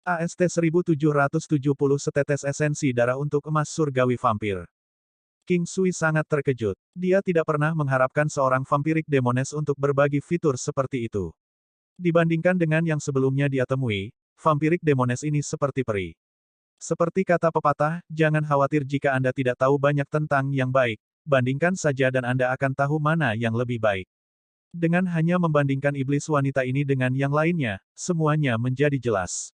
AST 1770 setetes esensi darah untuk emas surgawi vampir. King Sui sangat terkejut. Dia tidak pernah mengharapkan seorang vampirik demones untuk berbagi fitur seperti itu. Dibandingkan dengan yang sebelumnya dia temui, vampirik demones ini seperti peri. Seperti kata pepatah, jangan khawatir jika Anda tidak tahu banyak tentang yang baik, bandingkan saja dan Anda akan tahu mana yang lebih baik. Dengan hanya membandingkan iblis wanita ini dengan yang lainnya, semuanya menjadi jelas.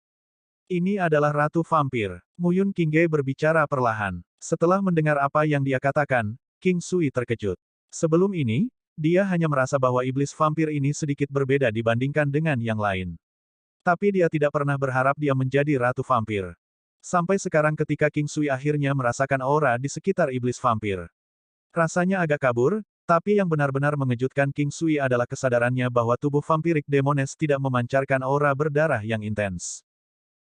Ini adalah Ratu Vampir. Muyun Qingge berbicara perlahan. Setelah mendengar apa yang dia katakan, King Sui terkejut. Sebelum ini, dia hanya merasa bahwa iblis vampir ini sedikit berbeda dibandingkan dengan yang lain. Tapi dia tidak pernah berharap dia menjadi Ratu Vampir. Sampai sekarang ketika King Sui akhirnya merasakan aura di sekitar iblis vampir. Rasanya agak kabur, tapi yang benar-benar mengejutkan King Sui adalah kesadarannya bahwa tubuh vampirik demones tidak memancarkan aura berdarah yang intens.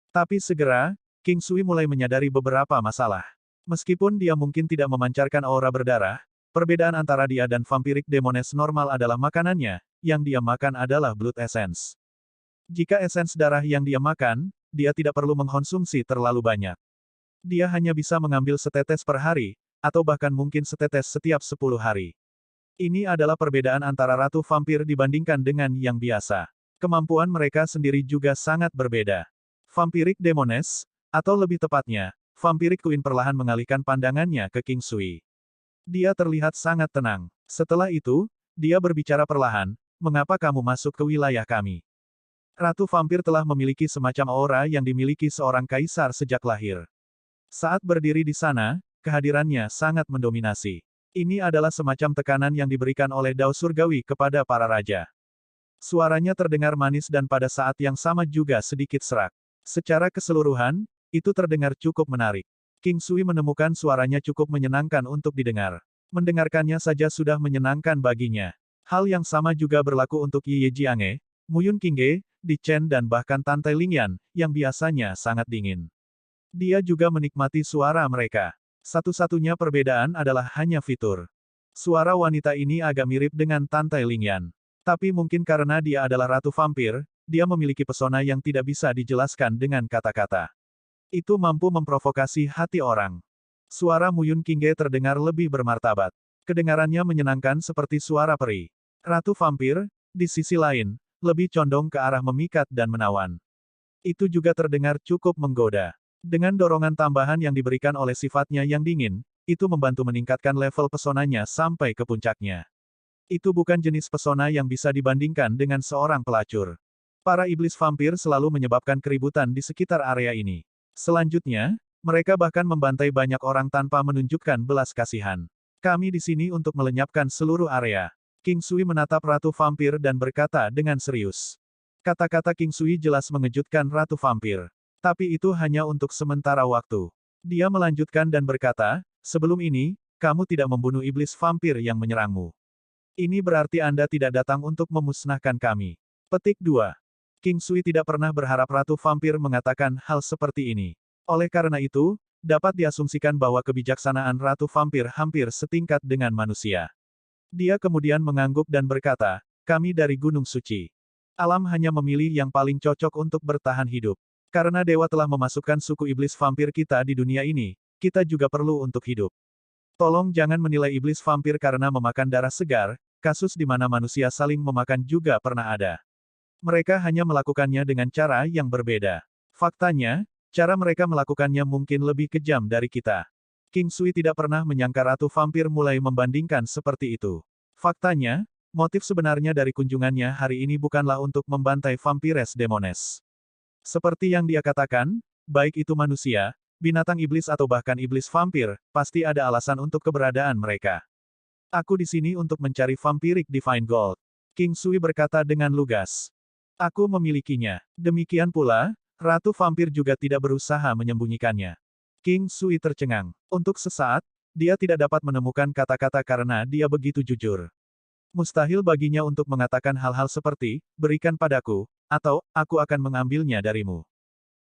Tapi segera, King Sui mulai menyadari beberapa masalah. Meskipun dia mungkin tidak memancarkan aura berdarah, perbedaan antara dia dan vampirik demones normal adalah makanannya, yang dia makan adalah blood essence. Jika esens darah yang dia makan, dia tidak perlu mengkonsumsi terlalu banyak. Dia hanya bisa mengambil setetes per hari, atau bahkan mungkin setetes setiap 10 hari. Ini adalah perbedaan antara Ratu Vampir dibandingkan dengan yang biasa. Kemampuan mereka sendiri juga sangat berbeda. Vampirik Demones, atau lebih tepatnya, Vampirik Queen perlahan mengalihkan pandangannya ke King Sui. Dia terlihat sangat tenang. Setelah itu, dia berbicara perlahan, "Mengapa kamu masuk ke wilayah kami?" Ratu Vampir telah memiliki semacam aura yang dimiliki seorang kaisar sejak lahir. Saat berdiri di sana, kehadirannya sangat mendominasi. Ini adalah semacam tekanan yang diberikan oleh Dao Surgawi kepada para raja. Suaranya terdengar manis dan pada saat yang sama juga sedikit serak. Secara keseluruhan, itu terdengar cukup menarik. King Sui menemukan suaranya cukup menyenangkan untuk didengar. Mendengarkannya saja sudah menyenangkan baginya. Hal yang sama juga berlaku untuk Yi Jiange, Muyun Qingge, Di Chen dan bahkan Tante Lingyan, yang biasanya sangat dingin. Dia juga menikmati suara mereka. Satu-satunya perbedaan adalah hanya fitur. Suara wanita ini agak mirip dengan Tante Lingyan. Tapi mungkin karena dia adalah Ratu Vampir, dia memiliki pesona yang tidak bisa dijelaskan dengan kata-kata. Itu mampu memprovokasi hati orang. Suara Muyun Qingge terdengar lebih bermartabat. Kedengarannya menyenangkan seperti suara peri. Ratu Vampir, di sisi lain, lebih condong ke arah memikat dan menawan. Itu juga terdengar cukup menggoda. Dengan dorongan tambahan yang diberikan oleh sifatnya yang dingin, itu membantu meningkatkan level pesonanya sampai ke puncaknya. Itu bukan jenis pesona yang bisa dibandingkan dengan seorang pelacur. Para iblis vampir selalu menyebabkan keributan di sekitar area ini. Selanjutnya, mereka bahkan membantai banyak orang tanpa menunjukkan belas kasihan. Kami di sini untuk melenyapkan seluruh area. King Sui menatap Ratu Vampir dan berkata dengan serius. Kata-kata King Sui jelas mengejutkan Ratu Vampir. Tapi itu hanya untuk sementara waktu. Dia melanjutkan dan berkata, "Sebelum ini, kamu tidak membunuh iblis vampir yang menyerangmu. Ini berarti Anda tidak datang untuk memusnahkan kami." Petik 2. King Sui tidak pernah berharap Ratu Vampir mengatakan hal seperti ini. Oleh karena itu, dapat diasumsikan bahwa kebijaksanaan Ratu Vampir hampir setingkat dengan manusia. Dia kemudian mengangguk dan berkata, "Kami dari Gunung Suci. Alam hanya memilih yang paling cocok untuk bertahan hidup. Karena dewa telah memasukkan suku iblis vampir kita di dunia ini, kita juga perlu untuk hidup. Tolong jangan menilai iblis vampir karena memakan darah segar, kasus di mana manusia saling memakan juga pernah ada. Mereka hanya melakukannya dengan cara yang berbeda. Faktanya, cara mereka melakukannya mungkin lebih kejam dari kita." King Sui tidak pernah menyangka Ratu Vampir mulai membandingkan seperti itu. Faktanya, motif sebenarnya dari kunjungannya hari ini bukanlah untuk membantai Vampires Demones. Seperti yang dia katakan, baik itu manusia, binatang iblis atau bahkan iblis vampir, pasti ada alasan untuk keberadaan mereka. "Aku di sini untuk mencari Vampirik Divine Gold," King Sui berkata dengan lugas. "Aku memilikinya." Demikian pula, Ratu Vampir juga tidak berusaha menyembunyikannya. King Sui tercengang. Untuk sesaat, dia tidak dapat menemukan kata-kata karena dia begitu jujur. Mustahil baginya untuk mengatakan hal-hal seperti, "Berikan padaku," atau, "Aku akan mengambilnya darimu."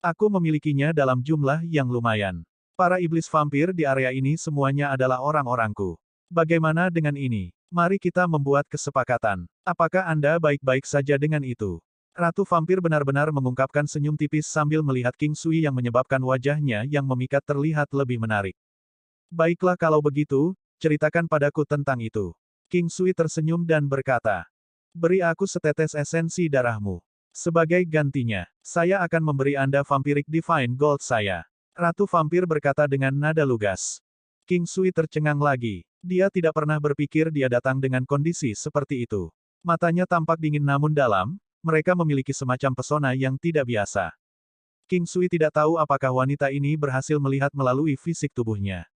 Aku memilikinya dalam jumlah yang lumayan. Para iblis vampir di area ini semuanya adalah orang-orangku. Bagaimana dengan ini? Mari kita membuat kesepakatan. Apakah Anda baik-baik saja dengan itu? Ratu Vampir benar-benar mengungkapkan senyum tipis sambil melihat King Sui yang menyebabkan wajahnya yang memikat terlihat lebih menarik. Baiklah kalau begitu, ceritakan padaku tentang itu. King Sui tersenyum dan berkata, beri aku setetes esensi darahmu. Sebagai gantinya, saya akan memberi Anda Vampiric Divine Gold saya. Ratu Vampir berkata dengan nada lugas. King Sui tercengang lagi. Dia tidak pernah berpikir dia datang dengan kondisi seperti itu. Matanya tampak dingin namun dalam, mereka memiliki semacam pesona yang tidak biasa. King Sui tidak tahu apakah wanita ini berhasil melihat melalui fisik tubuhnya.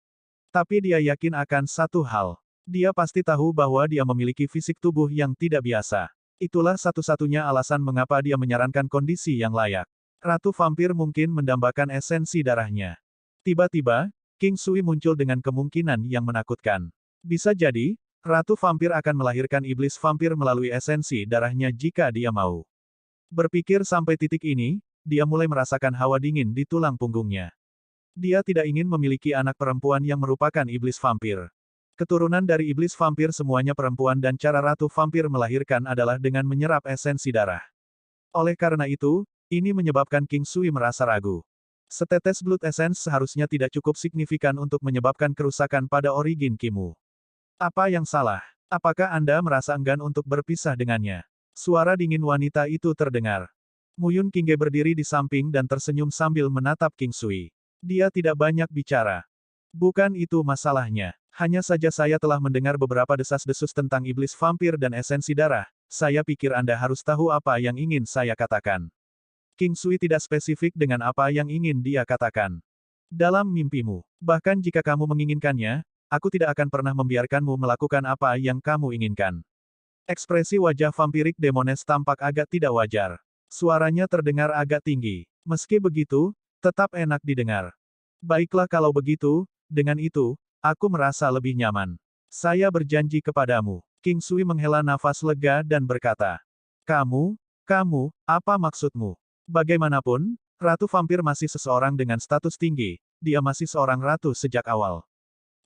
Tapi dia yakin akan satu hal. Dia pasti tahu bahwa dia memiliki fisik tubuh yang tidak biasa. Itulah satu-satunya alasan mengapa dia menyarankan kondisi yang layak. Ratu Vampir mungkin mendambakan esensi darahnya. Tiba-tiba, King Sui muncul dengan kemungkinan yang menakutkan. Bisa jadi, Ratu Vampir akan melahirkan iblis vampir melalui esensi darahnya jika dia mau. Berpikir sampai titik ini, dia mulai merasakan hawa dingin di tulang punggungnya. Dia tidak ingin memiliki anak perempuan yang merupakan iblis vampir. Keturunan dari iblis vampir semuanya perempuan dan cara Ratu Vampir melahirkan adalah dengan menyerap esensi darah. Oleh karena itu, ini menyebabkan King Sui merasa ragu. Setetes Blood Essence seharusnya tidak cukup signifikan untuk menyebabkan kerusakan pada origin Kimu. Apa yang salah? Apakah Anda merasa enggan untuk berpisah dengannya? Suara dingin wanita itu terdengar. Muyun Qingge berdiri di samping dan tersenyum sambil menatap King Sui. Dia tidak banyak bicara. Bukan itu masalahnya. Hanya saja saya telah mendengar beberapa desas-desus tentang iblis vampir dan esensi darah. Saya pikir Anda harus tahu apa yang ingin saya katakan. King Sui tidak spesifik dengan apa yang ingin dia katakan. Dalam mimpimu, bahkan jika kamu menginginkannya, aku tidak akan pernah membiarkanmu melakukan apa yang kamu inginkan. Ekspresi wajah vampirik Demones tampak agak tidak wajar. Suaranya terdengar agak tinggi. Meski begitu, tetap enak didengar. Baiklah kalau begitu, dengan itu, aku merasa lebih nyaman. Saya berjanji kepadamu. King Sui menghela nafas lega dan berkata, kamu, apa maksudmu? Bagaimanapun, Ratu Vampir masih seseorang dengan status tinggi, dia masih seorang ratu sejak awal.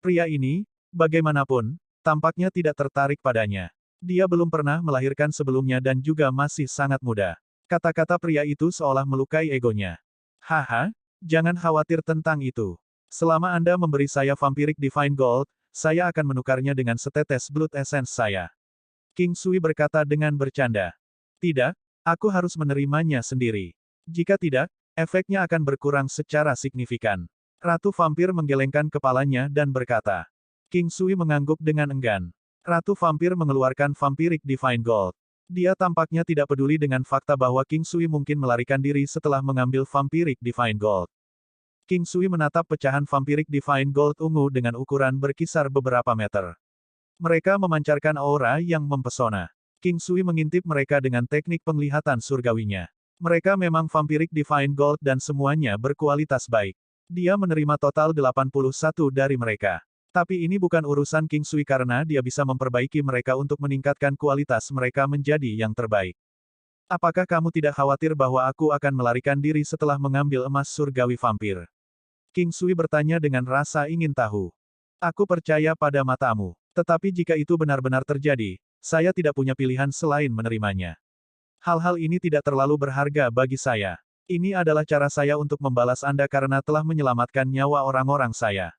Pria ini, bagaimanapun, tampaknya tidak tertarik padanya. Dia belum pernah melahirkan sebelumnya dan juga masih sangat muda. Kata-kata pria itu seolah melukai egonya. Haha, jangan khawatir tentang itu. Selama Anda memberi saya Vampiric Divine Gold, saya akan menukarnya dengan setetes Blood Essence saya. King Sui berkata dengan bercanda. Tidak, aku harus menerimanya sendiri. Jika tidak, efeknya akan berkurang secara signifikan. Ratu Vampir menggelengkan kepalanya dan berkata. King Sui mengangguk dengan enggan. Ratu Vampir mengeluarkan Vampiric Divine Gold. Dia tampaknya tidak peduli dengan fakta bahwa King Sui mungkin melarikan diri setelah mengambil Vampiric Divine Gold. King Sui menatap pecahan Vampiric Divine Gold ungu dengan ukuran berkisar beberapa meter. Mereka memancarkan aura yang mempesona. King Sui mengintip mereka dengan teknik penglihatan surgawinya. Mereka memang Vampiric Divine Gold dan semuanya berkualitas baik. Dia menerima total 81 dari mereka. Tapi ini bukan urusan King Sui karena dia bisa memperbaiki mereka untuk meningkatkan kualitas mereka menjadi yang terbaik. Apakah kamu tidak khawatir bahwa aku akan melarikan diri setelah mengambil emas surgawi vampir? King Sui bertanya dengan rasa ingin tahu. Aku percaya pada matamu. Tetapi jika itu benar-benar terjadi, saya tidak punya pilihan selain menerimanya. Hal-hal ini tidak terlalu berharga bagi saya. Ini adalah cara saya untuk membalas Anda karena telah menyelamatkan nyawa orang-orang saya.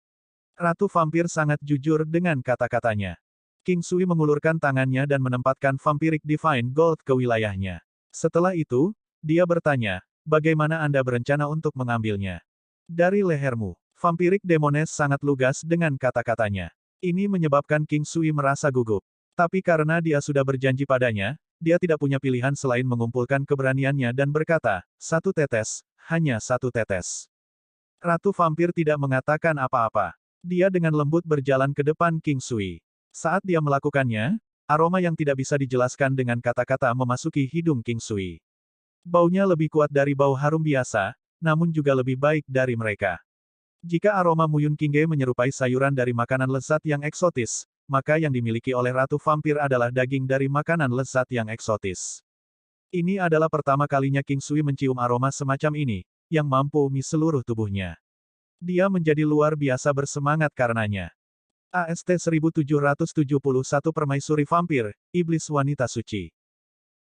Ratu Vampir sangat jujur dengan kata-katanya. King Sui mengulurkan tangannya dan menempatkan Vampiric Divine Gold ke wilayahnya. Setelah itu, dia bertanya, bagaimana Anda berencana untuk mengambilnya? Dari lehermu. Vampiric Demones sangat lugas dengan kata-katanya. Ini menyebabkan King Sui merasa gugup. Tapi karena dia sudah berjanji padanya, dia tidak punya pilihan selain mengumpulkan keberaniannya dan berkata, satu tetes, hanya satu tetes. Ratu Vampir tidak mengatakan apa-apa. Dia dengan lembut berjalan ke depan King Sui. Saat dia melakukannya, aroma yang tidak bisa dijelaskan dengan kata-kata memasuki hidung King Sui. Baunya lebih kuat dari bau harum biasa, namun juga lebih baik dari mereka. Jika aroma Muyun Qingge menyerupai sayuran dari makanan lezat yang eksotis, maka yang dimiliki oleh Ratu Vampir adalah daging dari makanan lezat yang eksotis. Ini adalah pertama kalinya King Sui mencium aroma semacam ini, yang mampu memiss seluruh tubuhnya. Dia menjadi luar biasa bersemangat karenanya. AST 1771 Permaisuri Vampir, Iblis Wanita Suci.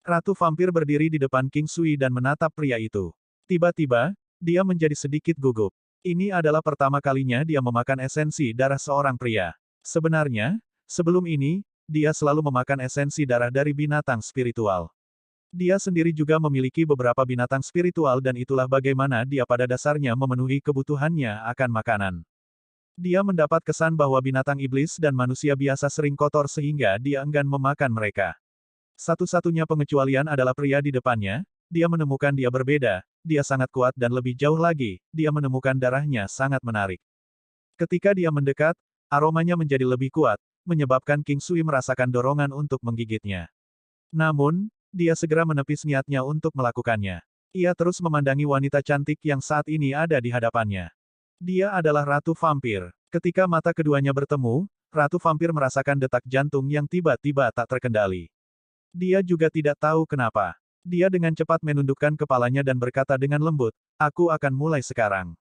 Ratu Vampir berdiri di depan King Sui dan menatap pria itu. Tiba-tiba, dia menjadi sedikit gugup. Ini adalah pertama kalinya dia memakan esensi darah seorang pria. Sebenarnya, sebelum ini, dia selalu memakan esensi darah dari binatang spiritual. Dia sendiri juga memiliki beberapa binatang spiritual dan itulah bagaimana dia pada dasarnya memenuhi kebutuhannya akan makanan. Dia mendapat kesan bahwa binatang iblis dan manusia biasa sering kotor sehingga dia enggan memakan mereka. Satu-satunya pengecualian adalah pria di depannya, dia menemukan dia berbeda, dia sangat kuat dan lebih jauh lagi, dia menemukan darahnya sangat menarik. Ketika dia mendekat, aromanya menjadi lebih kuat, menyebabkan King Sui merasakan dorongan untuk menggigitnya. Namun, dia segera menepis niatnya untuk melakukannya. Ia terus memandangi wanita cantik yang saat ini ada di hadapannya. Dia adalah Ratu Vampir. Ketika mata keduanya bertemu, Ratu Vampir merasakan detak jantung yang tiba-tiba tak terkendali. Dia juga tidak tahu kenapa. Dia dengan cepat menundukkan kepalanya dan berkata dengan lembut, "Aku akan mulai sekarang."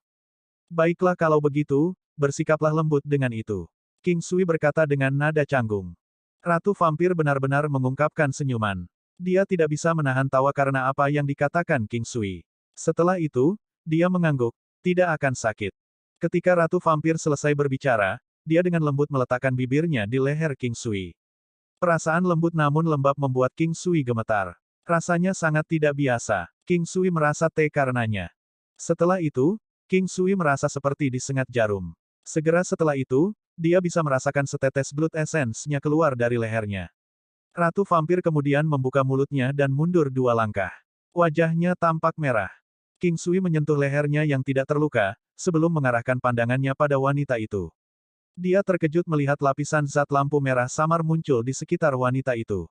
"Baiklah kalau begitu, bersikaplah lembut dengan itu." King Sui berkata dengan nada canggung. Ratu Vampir benar-benar mengungkapkan senyuman. Dia tidak bisa menahan tawa karena apa yang dikatakan King Sui. Setelah itu, dia mengangguk, "Tidak akan sakit." Ketika Ratu Vampir selesai berbicara, dia dengan lembut meletakkan bibirnya di leher King Sui. Perasaan lembut namun lembab membuat King Sui gemetar. Rasanya sangat tidak biasa. King Sui merasa karenanya. Setelah itu, King Sui merasa seperti disengat jarum. Segera setelah itu, dia bisa merasakan setetes blood essence-nya keluar dari lehernya. Ratu Vampir kemudian membuka mulutnya dan mundur 2 langkah. Wajahnya tampak merah. King Sui menyentuh lehernya yang tidak terluka, sebelum mengarahkan pandangannya pada wanita itu. Dia terkejut melihat lapisan zat lampu merah samar muncul di sekitar wanita itu.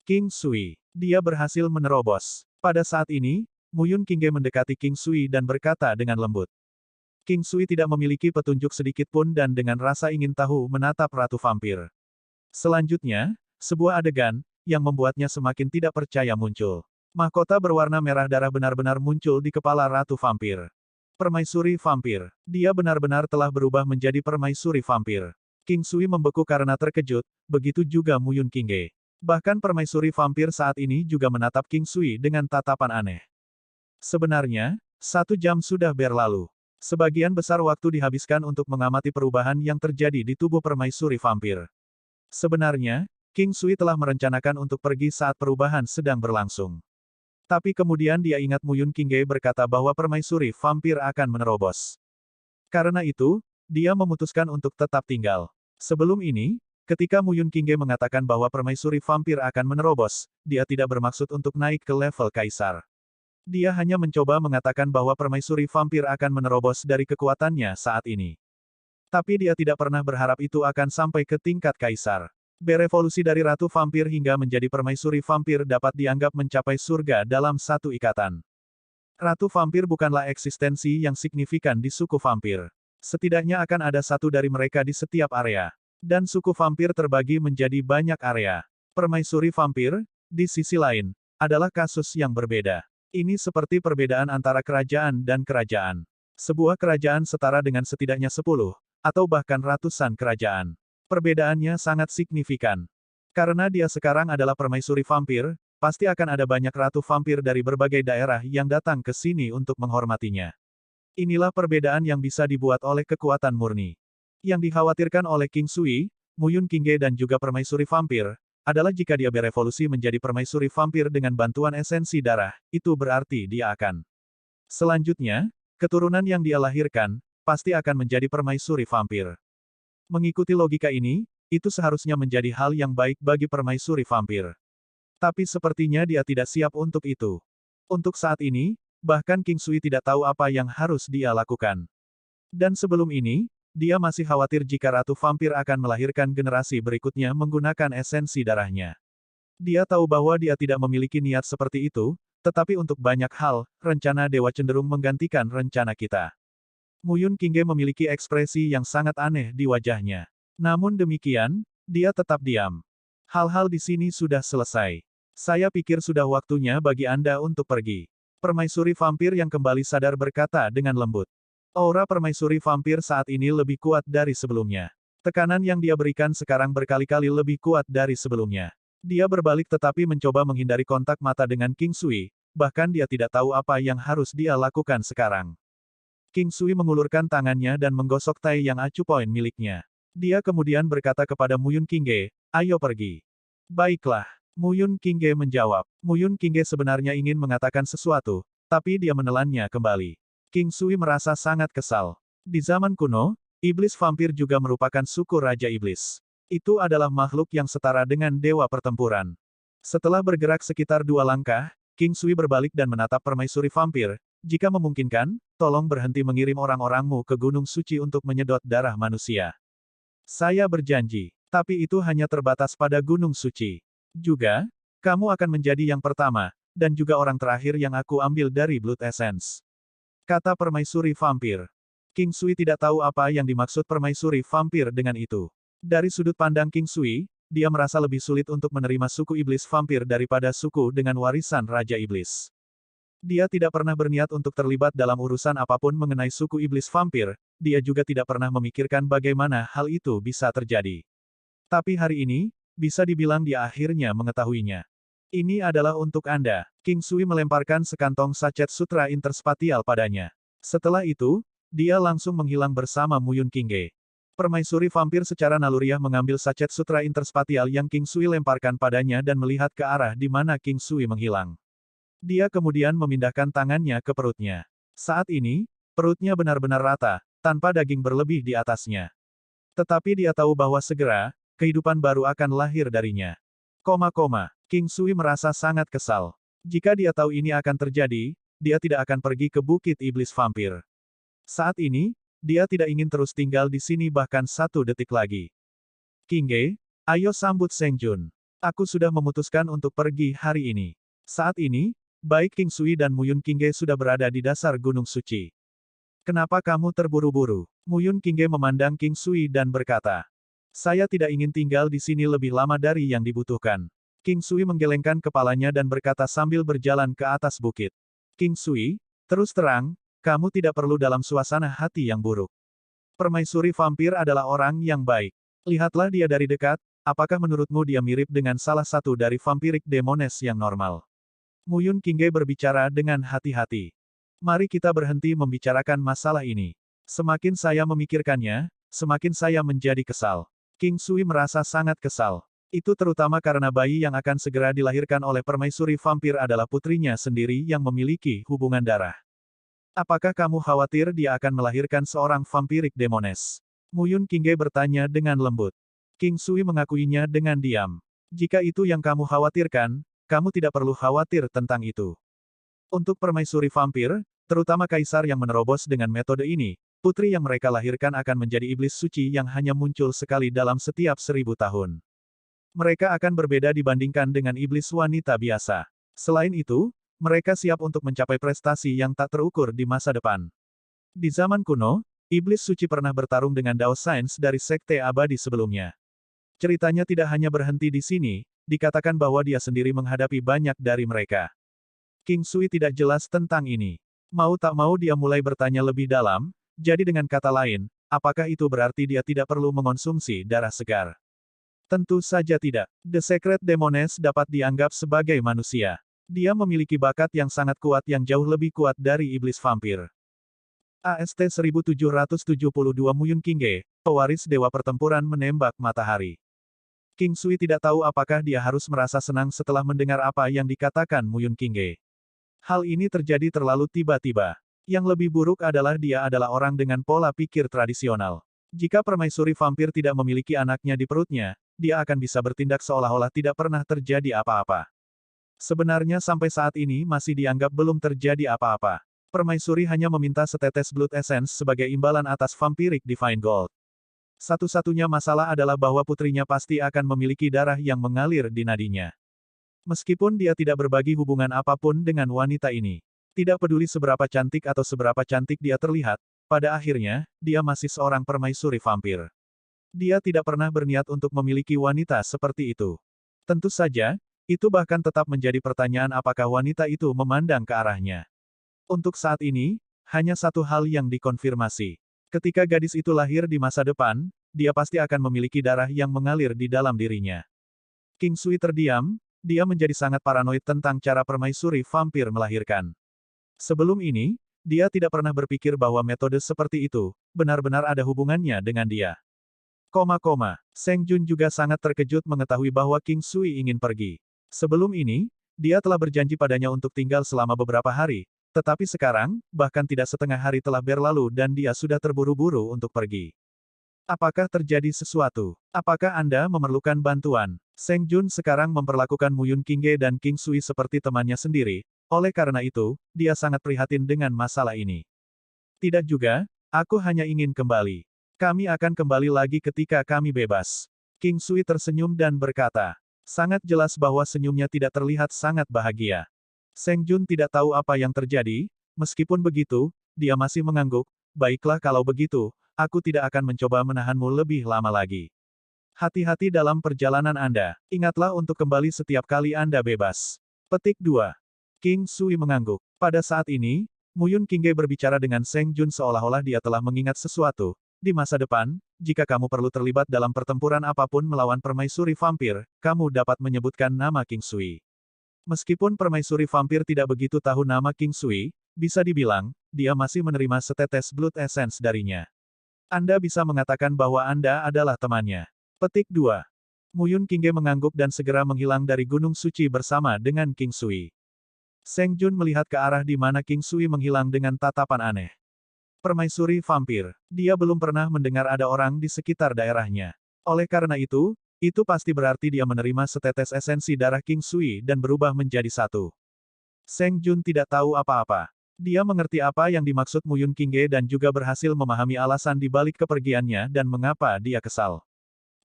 King Sui. Dia berhasil menerobos. Pada saat ini, Muyun Qingge mendekati King Sui dan berkata dengan lembut. King Sui tidak memiliki petunjuk sedikit pun dan dengan rasa ingin tahu menatap Ratu Vampir. Selanjutnya, sebuah adegan, yang membuatnya semakin tidak percaya muncul. Mahkota berwarna merah darah benar-benar muncul di kepala Ratu Vampir. Permaisuri Vampir. Dia benar-benar telah berubah menjadi permaisuri vampir. King Sui membeku karena terkejut, begitu juga Muyun Qingge. Bahkan permaisuri vampir saat ini juga menatap King Sui dengan tatapan aneh. Sebenarnya, 1 jam sudah berlalu. Sebagian besar waktu dihabiskan untuk mengamati perubahan yang terjadi di tubuh permaisuri vampir. Sebenarnya, King Sui telah merencanakan untuk pergi saat perubahan sedang berlangsung. Tapi kemudian dia ingat Muyun Qingge berkata bahwa permaisuri vampir akan menerobos. Karena itu, dia memutuskan untuk tetap tinggal. Sebelum ini, ketika Muyun Qingge mengatakan bahwa permaisuri vampir akan menerobos, dia tidak bermaksud untuk naik ke level kaisar. Dia hanya mencoba mengatakan bahwa permaisuri vampir akan menerobos dari kekuatannya saat ini. Tapi dia tidak pernah berharap itu akan sampai ke tingkat kaisar. Berevolusi dari Ratu Vampir hingga menjadi permaisuri vampir dapat dianggap mencapai surga dalam satu ikatan. Ratu Vampir bukanlah eksistensi yang signifikan di suku vampir. Setidaknya akan ada satu dari mereka di setiap area. Dan suku vampir terbagi menjadi banyak area. Permaisuri vampir, di sisi lain, adalah kasus yang berbeda. Ini seperti perbedaan antara kerajaan dan kerajaan. Sebuah kerajaan setara dengan setidaknya 10, atau bahkan ratusan kerajaan. Perbedaannya sangat signifikan. Karena dia sekarang adalah permaisuri vampir, pasti akan ada banyak ratu vampir dari berbagai daerah yang datang ke sini untuk menghormatinya. Inilah perbedaan yang bisa dibuat oleh kekuatan murni. Yang dikhawatirkan oleh King Sui, Muyun Qingge dan juga permaisuri vampir, adalah jika dia berevolusi menjadi permaisuri vampir dengan bantuan esensi darah, itu berarti dia akan. Selanjutnya, keturunan yang dia lahirkan, pasti akan menjadi permaisuri vampir. Mengikuti logika ini, itu seharusnya menjadi hal yang baik bagi permaisuri vampir. Tapi sepertinya dia tidak siap untuk itu. Untuk saat ini, bahkan King Sui tidak tahu apa yang harus dia lakukan. Dan sebelum ini, dia masih khawatir jika Ratu Vampir akan melahirkan generasi berikutnya menggunakan esensi darahnya. Dia tahu bahwa dia tidak memiliki niat seperti itu, tetapi untuk banyak hal, rencana dewa cenderung menggantikan rencana kita. Muyun Qingge memiliki ekspresi yang sangat aneh di wajahnya. Namun demikian, dia tetap diam. Hal-hal di sini sudah selesai. Saya pikir sudah waktunya bagi Anda untuk pergi. Permaisuri vampir yang kembali sadar berkata dengan lembut. Aura permaisuri vampir saat ini lebih kuat dari sebelumnya. Tekanan yang dia berikan sekarang berkali-kali lebih kuat dari sebelumnya. Dia berbalik tetapi mencoba menghindari kontak mata dengan King Sui, bahkan dia tidak tahu apa yang harus dia lakukan sekarang. King Sui mengulurkan tangannya dan menggosok tai yang acu poin miliknya. Dia kemudian berkata kepada Muyun Qingge, ayo pergi. Baiklah. Muyun Qingge menjawab. Muyun Qingge sebenarnya ingin mengatakan sesuatu, tapi dia menelannya kembali. King Sui merasa sangat kesal. Di zaman kuno, iblis vampir juga merupakan suku Raja Iblis. Itu adalah makhluk yang setara dengan dewa pertempuran. Setelah bergerak sekitar 2 langkah, King Sui berbalik dan menatap permaisuri vampir. Jika memungkinkan, tolong berhenti mengirim orang-orangmu ke Gunung Suci untuk menyedot darah manusia. Saya berjanji, tapi itu hanya terbatas pada Gunung Suci. Juga, kamu akan menjadi yang pertama, dan juga orang terakhir yang aku ambil dari Blood Essence. Kata permaisuri vampir. King Sui tidak tahu apa yang dimaksud permaisuri vampir dengan itu. Dari sudut pandang King Sui, dia merasa lebih sulit untuk menerima suku iblis vampir daripada suku dengan warisan Raja Iblis. Dia tidak pernah berniat untuk terlibat dalam urusan apapun mengenai suku iblis vampir, dia juga tidak pernah memikirkan bagaimana hal itu bisa terjadi. Tapi hari ini, bisa dibilang dia akhirnya mengetahuinya. Ini adalah untuk Anda. King Sui melemparkan sekantong sachet sutra interspatial padanya. Setelah itu, dia langsung menghilang bersama Muyun Qingge. Permaisuri vampir secara naluriah mengambil sachet sutra interspatial yang King Sui lemparkan padanya dan melihat ke arah di mana King Sui menghilang. Dia kemudian memindahkan tangannya ke perutnya. Saat ini, perutnya benar-benar rata, tanpa daging berlebih di atasnya. Tetapi dia tahu bahwa segera, kehidupan baru akan lahir darinya. King Sui merasa sangat kesal. Jika dia tahu ini akan terjadi, dia tidak akan pergi ke Bukit Iblis Vampir. Saat ini, dia tidak ingin terus tinggal di sini bahkan 1 detik lagi. Qingge, ayo sambut Seng Jun. Aku sudah memutuskan untuk pergi hari ini. Saat ini, baik King Sui dan Muyun Qingge sudah berada di dasar Gunung Suci. Kenapa kamu terburu-buru? Muyun Qingge memandang King Sui dan berkata, saya tidak ingin tinggal di sini lebih lama dari yang dibutuhkan. King Sui menggelengkan kepalanya dan berkata sambil berjalan ke atas bukit. King Sui, terus terang, kamu tidak perlu dalam suasana hati yang buruk. Permaisuri vampir adalah orang yang baik. Lihatlah dia dari dekat, apakah menurutmu dia mirip dengan salah satu dari vampirik demones yang normal? Muyun Qingge berbicara dengan hati-hati. Mari kita berhenti membicarakan masalah ini. Semakin saya memikirkannya, semakin saya menjadi kesal. King Sui merasa sangat kesal. Itu terutama karena bayi yang akan segera dilahirkan oleh permaisuri vampir adalah putrinya sendiri yang memiliki hubungan darah. Apakah kamu khawatir dia akan melahirkan seorang vampirik demones? Muyun Qingge bertanya dengan lembut. King Sui mengakuinya dengan diam. Jika itu yang kamu khawatirkan, kamu tidak perlu khawatir tentang itu. Untuk permaisuri vampir, terutama kaisar yang menerobos dengan metode ini, putri yang mereka lahirkan akan menjadi iblis suci yang hanya muncul sekali dalam setiap 1000 tahun. Mereka akan berbeda dibandingkan dengan iblis wanita biasa. Selain itu, mereka siap untuk mencapai prestasi yang tak terukur di masa depan. Di zaman kuno, iblis suci pernah bertarung dengan Dao Sains dari Sekte Abadi sebelumnya. Ceritanya tidak hanya berhenti di sini, dikatakan bahwa dia sendiri menghadapi banyak dari mereka. King Sui tidak jelas tentang ini. Mau tak mau dia mulai bertanya lebih dalam, jadi dengan kata lain, apakah itu berarti dia tidak perlu mengonsumsi darah segar? Tentu saja tidak. The Secret Demones dapat dianggap sebagai manusia. Dia memiliki bakat yang sangat kuat yang jauh lebih kuat dari iblis vampir. AST 1772 Muyun Qingge, pewaris dewa pertempuran menembak matahari. King Sui tidak tahu apakah dia harus merasa senang setelah mendengar apa yang dikatakan Muyun Qingge. Hal ini terjadi terlalu tiba-tiba. Yang lebih buruk adalah dia adalah orang dengan pola pikir tradisional. Jika permaisuri vampir tidak memiliki anaknya di perutnya, dia akan bisa bertindak seolah-olah tidak pernah terjadi apa-apa. Sebenarnya sampai saat ini masih dianggap belum terjadi apa-apa. Permaisuri hanya meminta setetes Blood Essence sebagai imbalan atas vampirik Divine Gold. Satu-satunya masalah adalah bahwa putrinya pasti akan memiliki darah yang mengalir di nadinya. Meskipun dia tidak berbagi hubungan apapun dengan wanita ini. Tidak peduli seberapa cantik atau seberapa cantik dia terlihat, pada akhirnya, dia masih seorang permaisuri vampir. Dia tidak pernah berniat untuk memiliki wanita seperti itu. Tentu saja, itu bahkan tetap menjadi pertanyaan apakah wanita itu memandang ke arahnya. Untuk saat ini, hanya satu hal yang dikonfirmasi. Ketika gadis itu lahir di masa depan, dia pasti akan memiliki darah yang mengalir di dalam dirinya. King Sui terdiam, dia menjadi sangat paranoid tentang cara permaisuri vampir melahirkan. Sebelum ini, dia tidak pernah berpikir bahwa metode seperti itu, benar-benar ada hubungannya dengan dia. Seng Jun juga sangat terkejut mengetahui bahwa King Sui ingin pergi. Sebelum ini, dia telah berjanji padanya untuk tinggal selama beberapa hari, tetapi sekarang, bahkan tidak setengah hari telah berlalu dan dia sudah terburu-buru untuk pergi. Apakah terjadi sesuatu? Apakah Anda memerlukan bantuan? Seng Jun sekarang memperlakukan Muyun Qingge dan King Sui seperti temannya sendiri, oleh karena itu, dia sangat prihatin dengan masalah ini. Tidak juga, aku hanya ingin kembali. Kami akan kembali lagi ketika kami bebas. King Sui tersenyum dan berkata. Sangat jelas bahwa senyumnya tidak terlihat sangat bahagia. Seng Jun tidak tahu apa yang terjadi, meskipun begitu, dia masih mengangguk, baiklah kalau begitu, aku tidak akan mencoba menahanmu lebih lama lagi. Hati-hati dalam perjalanan Anda, ingatlah untuk kembali setiap kali Anda bebas. Petik 2. King Sui mengangguk. Pada saat ini, Muyun Qingge berbicara dengan Seng Jun seolah-olah dia telah mengingat sesuatu. Di masa depan, jika kamu perlu terlibat dalam pertempuran apapun melawan permaisuri vampir, kamu dapat menyebutkan nama King Sui. Meskipun permaisuri vampir tidak begitu tahu nama King Sui, bisa dibilang, dia masih menerima setetes blood essence darinya. Anda bisa mengatakan bahwa Anda adalah temannya. Petik 2. Muyun Qingge mengangguk dan segera menghilang dari Gunung Suci bersama dengan King Sui. Seng Jun melihat ke arah di mana King Sui menghilang dengan tatapan aneh. Permaisuri vampir. Dia belum pernah mendengar ada orang di sekitar daerahnya. Oleh karena itu pasti berarti dia menerima setetes esensi darah King Sui dan berubah menjadi satu. Seng Jun tidak tahu apa-apa. Dia mengerti apa yang dimaksud Muyun Qingge dan juga berhasil memahami alasan di balik kepergiannya dan mengapa dia kesal.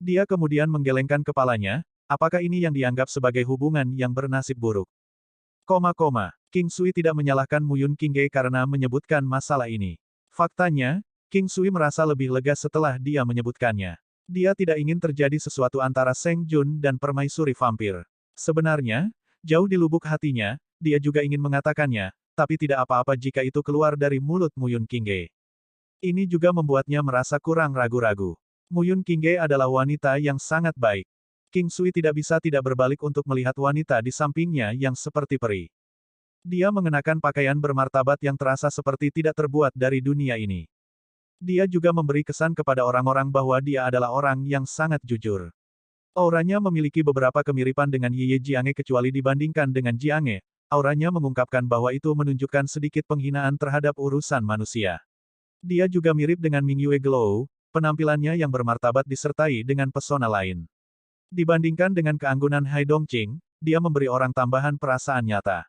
Dia kemudian menggelengkan kepalanya, apakah ini yang dianggap sebagai hubungan yang bernasib buruk? King Sui tidak menyalahkan Muyun Qingge karena menyebutkan masalah ini. Faktanya, King Sui merasa lebih lega setelah dia menyebutkannya. Dia tidak ingin terjadi sesuatu antara Seng Jun dan permaisuri vampir. Sebenarnya, jauh di lubuk hatinya, dia juga ingin mengatakannya, tapi tidak apa-apa jika itu keluar dari mulut Muyun Qingge. Ini juga membuatnya merasa kurang ragu-ragu. Muyun Qingge adalah wanita yang sangat baik. King Sui tidak bisa tidak berbalik untuk melihat wanita di sampingnya yang seperti peri. Dia mengenakan pakaian bermartabat yang terasa seperti tidak terbuat dari dunia ini. Dia juga memberi kesan kepada orang-orang bahwa dia adalah orang yang sangat jujur. Auranya memiliki beberapa kemiripan dengan Ye Jiange kecuali dibandingkan dengan Jiange. Auranya mengungkapkan bahwa itu menunjukkan sedikit penghinaan terhadap urusan manusia. Dia juga mirip dengan Mingyue Glow, penampilannya yang bermartabat disertai dengan pesona lain. Dibandingkan dengan keanggunan Hai Dongqing, dia memberi orang tambahan perasaan nyata.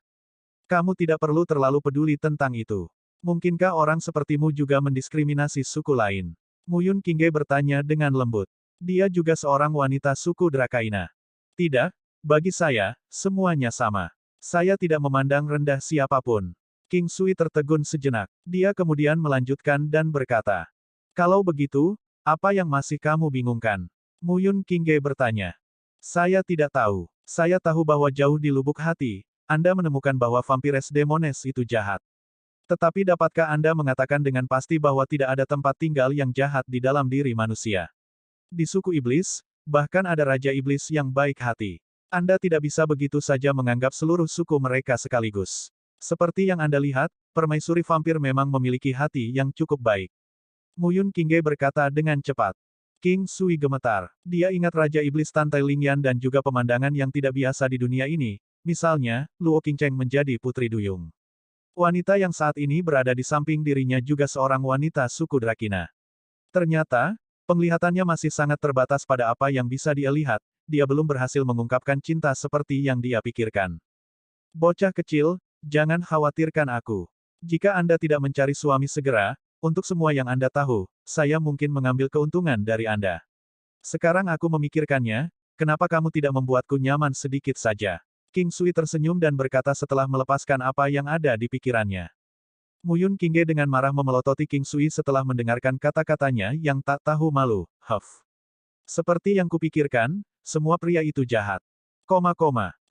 Kamu tidak perlu terlalu peduli tentang itu. Mungkinkah orang sepertimu juga mendiskriminasi suku lain? Muyun Qingge bertanya dengan lembut. Dia juga seorang wanita suku Drakaina. Tidak, bagi saya, semuanya sama. Saya tidak memandang rendah siapapun. King Sui tertegun sejenak. Dia kemudian melanjutkan dan berkata. Kalau begitu, apa yang masih kamu bingungkan? Muyun Qingge bertanya. Saya tidak tahu. Saya tahu bahwa jauh di lubuk hati, Anda menemukan bahwa vampires demones itu jahat. Tetapi dapatkah Anda mengatakan dengan pasti bahwa tidak ada tempat tinggal yang jahat di dalam diri manusia? Di suku iblis, bahkan ada raja iblis yang baik hati. Anda tidak bisa begitu saja menganggap seluruh suku mereka sekaligus. Seperti yang Anda lihat, permaisuri vampir memang memiliki hati yang cukup baik. Muyun Qingge berkata dengan cepat. King Sui gemetar. Dia ingat Raja Iblis Tantai Lingyan dan juga pemandangan yang tidak biasa di dunia ini, misalnya, Luo Qingcheng menjadi putri duyung. Wanita yang saat ini berada di samping dirinya juga seorang wanita suku Drakina. Ternyata, penglihatannya masih sangat terbatas pada apa yang bisa dia lihat, dia belum berhasil mengungkapkan cinta seperti yang dia pikirkan. Bocah kecil, jangan khawatirkan aku. Jika Anda tidak mencari suami segera, untuk semua yang Anda tahu, saya mungkin mengambil keuntungan dari Anda. Sekarang aku memikirkannya, kenapa kamu tidak membuatku nyaman sedikit saja? King Sui tersenyum dan berkata setelah melepaskan apa yang ada di pikirannya. Muyun Qingge dengan marah memelototi King Sui setelah mendengarkan kata-katanya yang tak tahu malu. Seperti yang kupikirkan, semua pria itu jahat.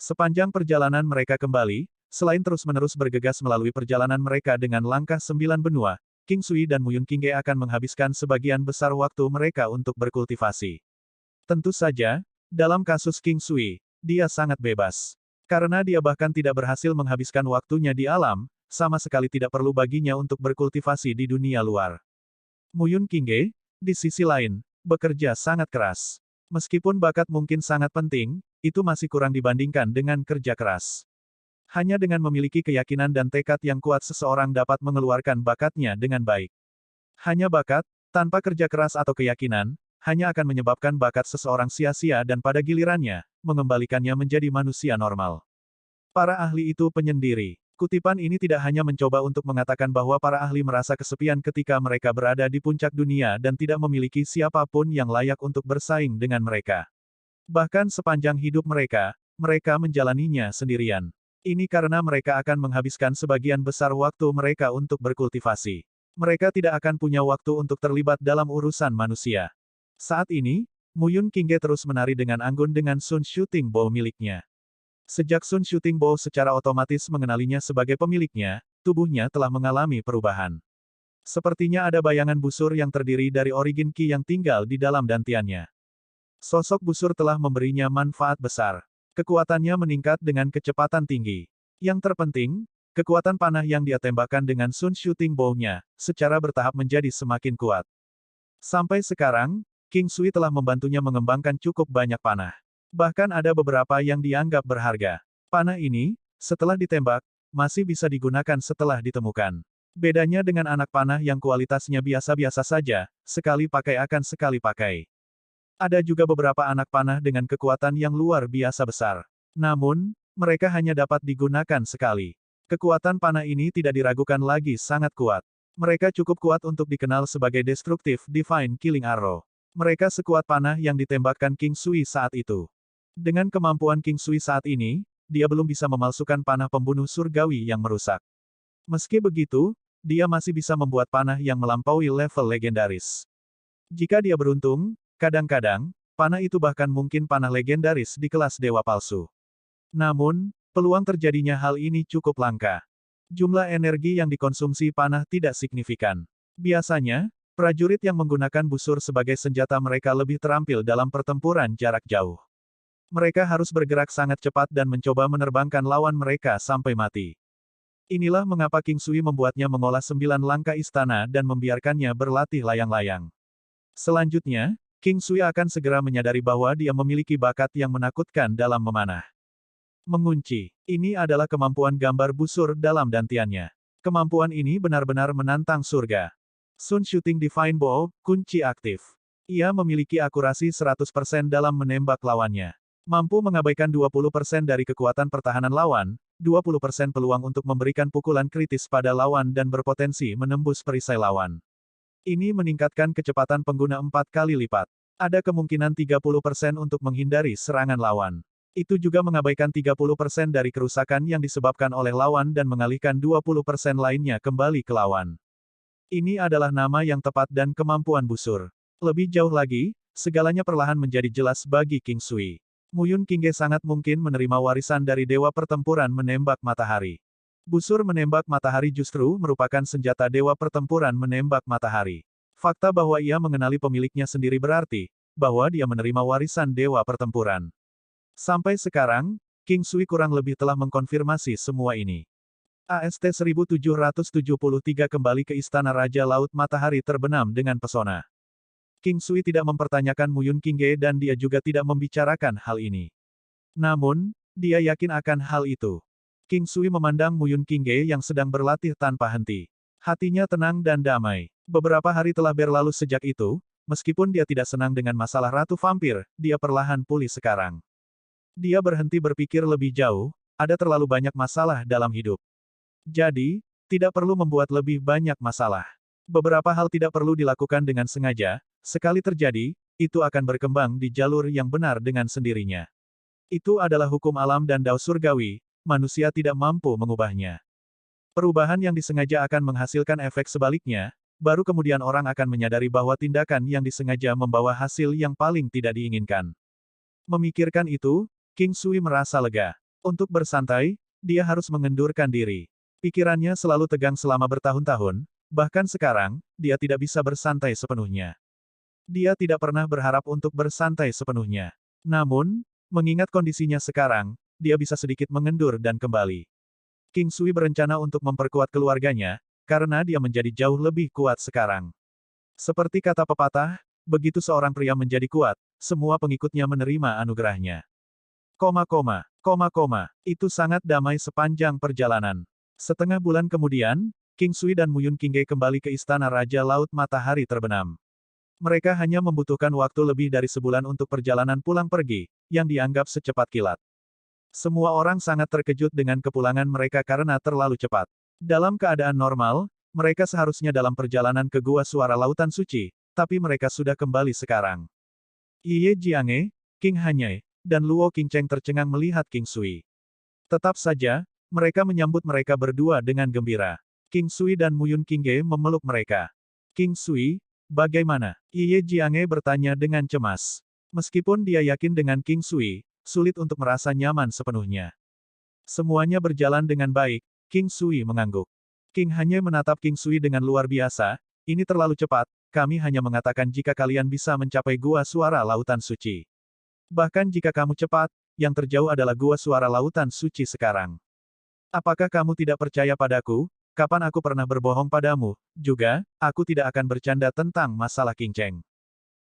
Sepanjang perjalanan mereka kembali, selain terus-menerus bergegas melalui perjalanan mereka dengan langkah 9 benua, King Sui dan Muyun Qingge akan menghabiskan sebagian besar waktu mereka untuk berkultivasi. Tentu saja, Dalam kasus King Sui, dia sangat bebas. Karena dia bahkan tidak berhasil menghabiskan waktunya di alam, sama sekali tidak perlu baginya untuk berkultivasi di dunia luar. Muyun Qingge, di sisi lain, bekerja sangat keras. Meskipun bakat mungkin sangat penting, itu masih kurang dibandingkan dengan kerja keras. Hanya dengan memiliki keyakinan dan tekad yang kuat seseorang dapat mengeluarkan bakatnya dengan baik. Hanya bakat, tanpa kerja keras atau keyakinan, hanya akan menyebabkan bakat seseorang sia-sia dan pada gilirannya, mengembalikannya menjadi manusia normal. Para ahli itu penyendiri. Kutipan ini tidak hanya mencoba untuk mengatakan bahwa para ahli merasa kesepian ketika mereka berada di puncak dunia dan tidak memiliki siapapun yang layak untuk bersaing dengan mereka. Bahkan sepanjang hidup mereka, mereka menjalaninya sendirian. Ini karena mereka akan menghabiskan sebagian besar waktu mereka untuk berkultivasi. Mereka tidak akan punya waktu untuk terlibat dalam urusan manusia. Saat ini, Muyun Qingge terus menari dengan anggun dengan Sun Shooting Bow miliknya. Sejak Sun Shooting Bow secara otomatis mengenalinya sebagai pemiliknya, tubuhnya telah mengalami perubahan. Sepertinya ada bayangan busur yang terdiri dari origin Qi yang tinggal di dalam dantiannya. Sosok busur telah memberinya manfaat besar. Kekuatannya meningkat dengan kecepatan tinggi. Yang terpenting, kekuatan panah yang dia tembakkan dengan Sun Shooting Bow-nya, secara bertahap menjadi semakin kuat. Sampai sekarang, King Sui telah membantunya mengembangkan cukup banyak panah. Bahkan ada beberapa yang dianggap berharga. Panah ini, setelah ditembak, masih bisa digunakan setelah ditemukan. Bedanya dengan anak panah yang kualitasnya biasa-biasa saja, sekali pakai akan sekali pakai. Ada juga beberapa anak panah dengan kekuatan yang luar biasa besar. Namun, mereka hanya dapat digunakan sekali. Kekuatan panah ini tidak diragukan lagi sangat kuat. Mereka cukup kuat untuk dikenal sebagai Destructive Divine Killing Arrow. Mereka sekuat panah yang ditembakkan King Sui saat itu. Dengan kemampuan King Sui saat ini, dia belum bisa memalsukan panah pembunuh surgawi yang merusak. Meski begitu, dia masih bisa membuat panah yang melampaui level legendaris. Jika dia beruntung, kadang-kadang, panah itu bahkan mungkin panah legendaris di kelas dewa palsu. Namun, peluang terjadinya hal ini cukup langka. Jumlah energi yang dikonsumsi panah tidak signifikan. Biasanya, prajurit yang menggunakan busur sebagai senjata mereka lebih terampil dalam pertempuran jarak jauh. Mereka harus bergerak sangat cepat dan mencoba menerbangkan lawan mereka sampai mati. Inilah mengapa King Sui membuatnya mengolah 9 langkah istana dan membiarkannya berlatih layang-layang. Selanjutnya, King Sui akan segera menyadari bahwa dia memiliki bakat yang menakutkan dalam memanah. Mengunci. Ini adalah kemampuan gambar busur dalam dantiannya. Kemampuan ini benar-benar menantang surga. Sun Shooting Divine Bow, kunci aktif. Ia memiliki akurasi 100% dalam menembak lawannya. Mampu mengabaikan 20% dari kekuatan pertahanan lawan, 20% peluang untuk memberikan pukulan kritis pada lawan dan berpotensi menembus perisai lawan. Ini meningkatkan kecepatan pengguna 4 kali lipat. Ada kemungkinan 30% untuk menghindari serangan lawan. Itu juga mengabaikan 30% dari kerusakan yang disebabkan oleh lawan dan mengalihkan 20% lainnya kembali ke lawan. Ini adalah nama yang tepat dan kemampuan busur. Lebih jauh lagi, segalanya perlahan menjadi jelas bagi King Sui. Muyun Qingge sangat mungkin menerima warisan dari dewa pertempuran menembak matahari. Busur menembak matahari justru merupakan senjata dewa pertempuran menembak matahari. Fakta bahwa ia mengenali pemiliknya sendiri berarti bahwa dia menerima warisan dewa pertempuran. Sampai sekarang, King Sui kurang lebih telah mengkonfirmasi semua ini. AST 1773 kembali ke Istana Raja Laut Matahari terbenam dengan pesona. King Sui tidak mempertanyakan Muyun Qingge dan dia juga tidak membicarakan hal ini. Namun, dia yakin akan hal itu. King Sui memandang Muyun Qingge yang sedang berlatih tanpa henti. Hatinya tenang dan damai. Beberapa hari telah berlalu sejak itu, meskipun dia tidak senang dengan masalah Ratu Vampir, dia perlahan pulih sekarang. Dia berhenti berpikir lebih jauh, ada terlalu banyak masalah dalam hidup. Jadi, tidak perlu membuat lebih banyak masalah. Beberapa hal tidak perlu dilakukan dengan sengaja, sekali terjadi, itu akan berkembang di jalur yang benar dengan sendirinya. Itu adalah hukum alam dan dao surgawi, manusia tidak mampu mengubahnya. Perubahan yang disengaja akan menghasilkan efek sebaliknya, baru kemudian orang akan menyadari bahwa tindakan yang disengaja membawa hasil yang paling tidak diinginkan. Memikirkan itu, King Sui merasa lega. Untuk bersantai, dia harus mengendurkan diri. Pikirannya selalu tegang selama bertahun-tahun, bahkan sekarang, dia tidak bisa bersantai sepenuhnya. Dia tidak pernah berharap untuk bersantai sepenuhnya. Namun, mengingat kondisinya sekarang, dia bisa sedikit mengendur dan kembali. King Sui berencana untuk memperkuat keluarganya, karena dia menjadi jauh lebih kuat sekarang. Seperti kata pepatah, begitu seorang pria menjadi kuat, semua pengikutnya menerima anugerahnya. Itu sangat damai sepanjang perjalanan. Setengah bulan kemudian, King Sui dan Muyun Qingge kembali ke Istana Raja Laut Matahari Terbenam. Mereka hanya membutuhkan waktu lebih dari sebulan untuk perjalanan pulang pergi, yang dianggap secepat kilat. Semua orang sangat terkejut dengan kepulangan mereka karena terlalu cepat. Dalam keadaan normal, mereka seharusnya dalam perjalanan ke Gua Suara Lautan Suci, tapi mereka sudah kembali sekarang. Ye Jiange, King Hanye, dan Luo Qingcheng tercengang melihat King Sui. Tetap saja, mereka menyambut mereka berdua dengan gembira. King Sui dan Muyun Qingge memeluk mereka. King Sui, bagaimana? Ye Jiange bertanya dengan cemas. Meskipun dia yakin dengan King Sui, sulit untuk merasa nyaman sepenuhnya. Semuanya berjalan dengan baik, King Sui mengangguk. King hanya menatap King Sui dengan luar biasa, ini terlalu cepat, kami hanya mengatakan jika kalian bisa mencapai Gua Suara Lautan Suci. Bahkan jika kamu cepat, yang terjauh adalah Gua Suara Lautan Suci sekarang. Apakah kamu tidak percaya padaku? Kapan aku pernah berbohong padamu? Juga, aku tidak akan bercanda tentang masalah King Cheng.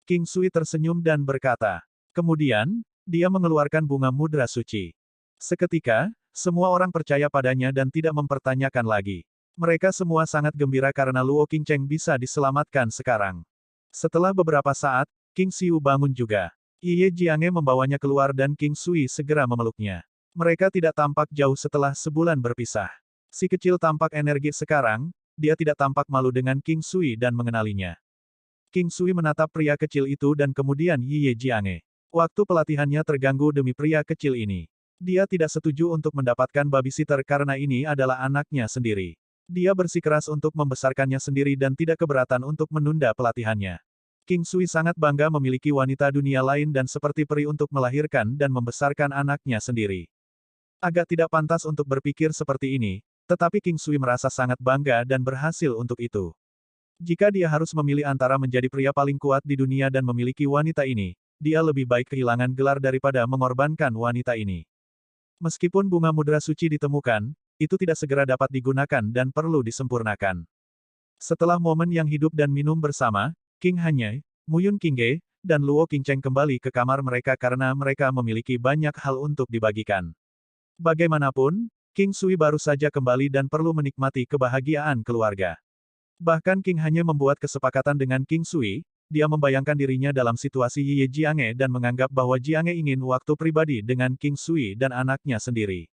King Sui tersenyum dan berkata. Kemudian, dia mengeluarkan bunga mudra suci. Seketika, semua orang percaya padanya dan tidak mempertanyakan lagi. Mereka semua sangat gembira karena Luo Qingcheng bisa diselamatkan sekarang. Setelah beberapa saat, King Xiu bangun juga. Ye Jiange membawanya keluar dan King Sui segera memeluknya. Mereka tidak tampak jauh setelah sebulan berpisah. Si kecil tampak energi sekarang, dia tidak tampak malu dengan King Sui dan mengenalinya. King Sui menatap pria kecil itu dan kemudian Ye Jiange. Waktu pelatihannya terganggu demi pria kecil ini. Dia tidak setuju untuk mendapatkan babysitter karena ini adalah anaknya sendiri. Dia bersikeras untuk membesarkannya sendiri dan tidak keberatan untuk menunda pelatihannya. King Sui sangat bangga memiliki wanita dunia lain dan seperti peri untuk melahirkan dan membesarkan anaknya sendiri. Agak tidak pantas untuk berpikir seperti ini, tetapi King Sui merasa sangat bangga dan berhasil untuk itu. Jika dia harus memilih antara menjadi pria paling kuat di dunia dan memiliki wanita ini, dia lebih baik kehilangan gelar daripada mengorbankan wanita ini. Meskipun bunga mudra suci ditemukan, itu tidak segera dapat digunakan dan perlu disempurnakan. Setelah momen yang hidup dan minum bersama, King Hanye, Muyun Qingge, dan Luo Qingcheng kembali ke kamar mereka karena mereka memiliki banyak hal untuk dibagikan. Bagaimanapun, King Sui baru saja kembali dan perlu menikmati kebahagiaan keluarga. Bahkan King Hanye membuat kesepakatan dengan King Sui, dia membayangkan dirinya dalam situasi Ye Jiange dan menganggap bahwa Jiange ingin waktu pribadi dengan King Sui dan anaknya sendiri.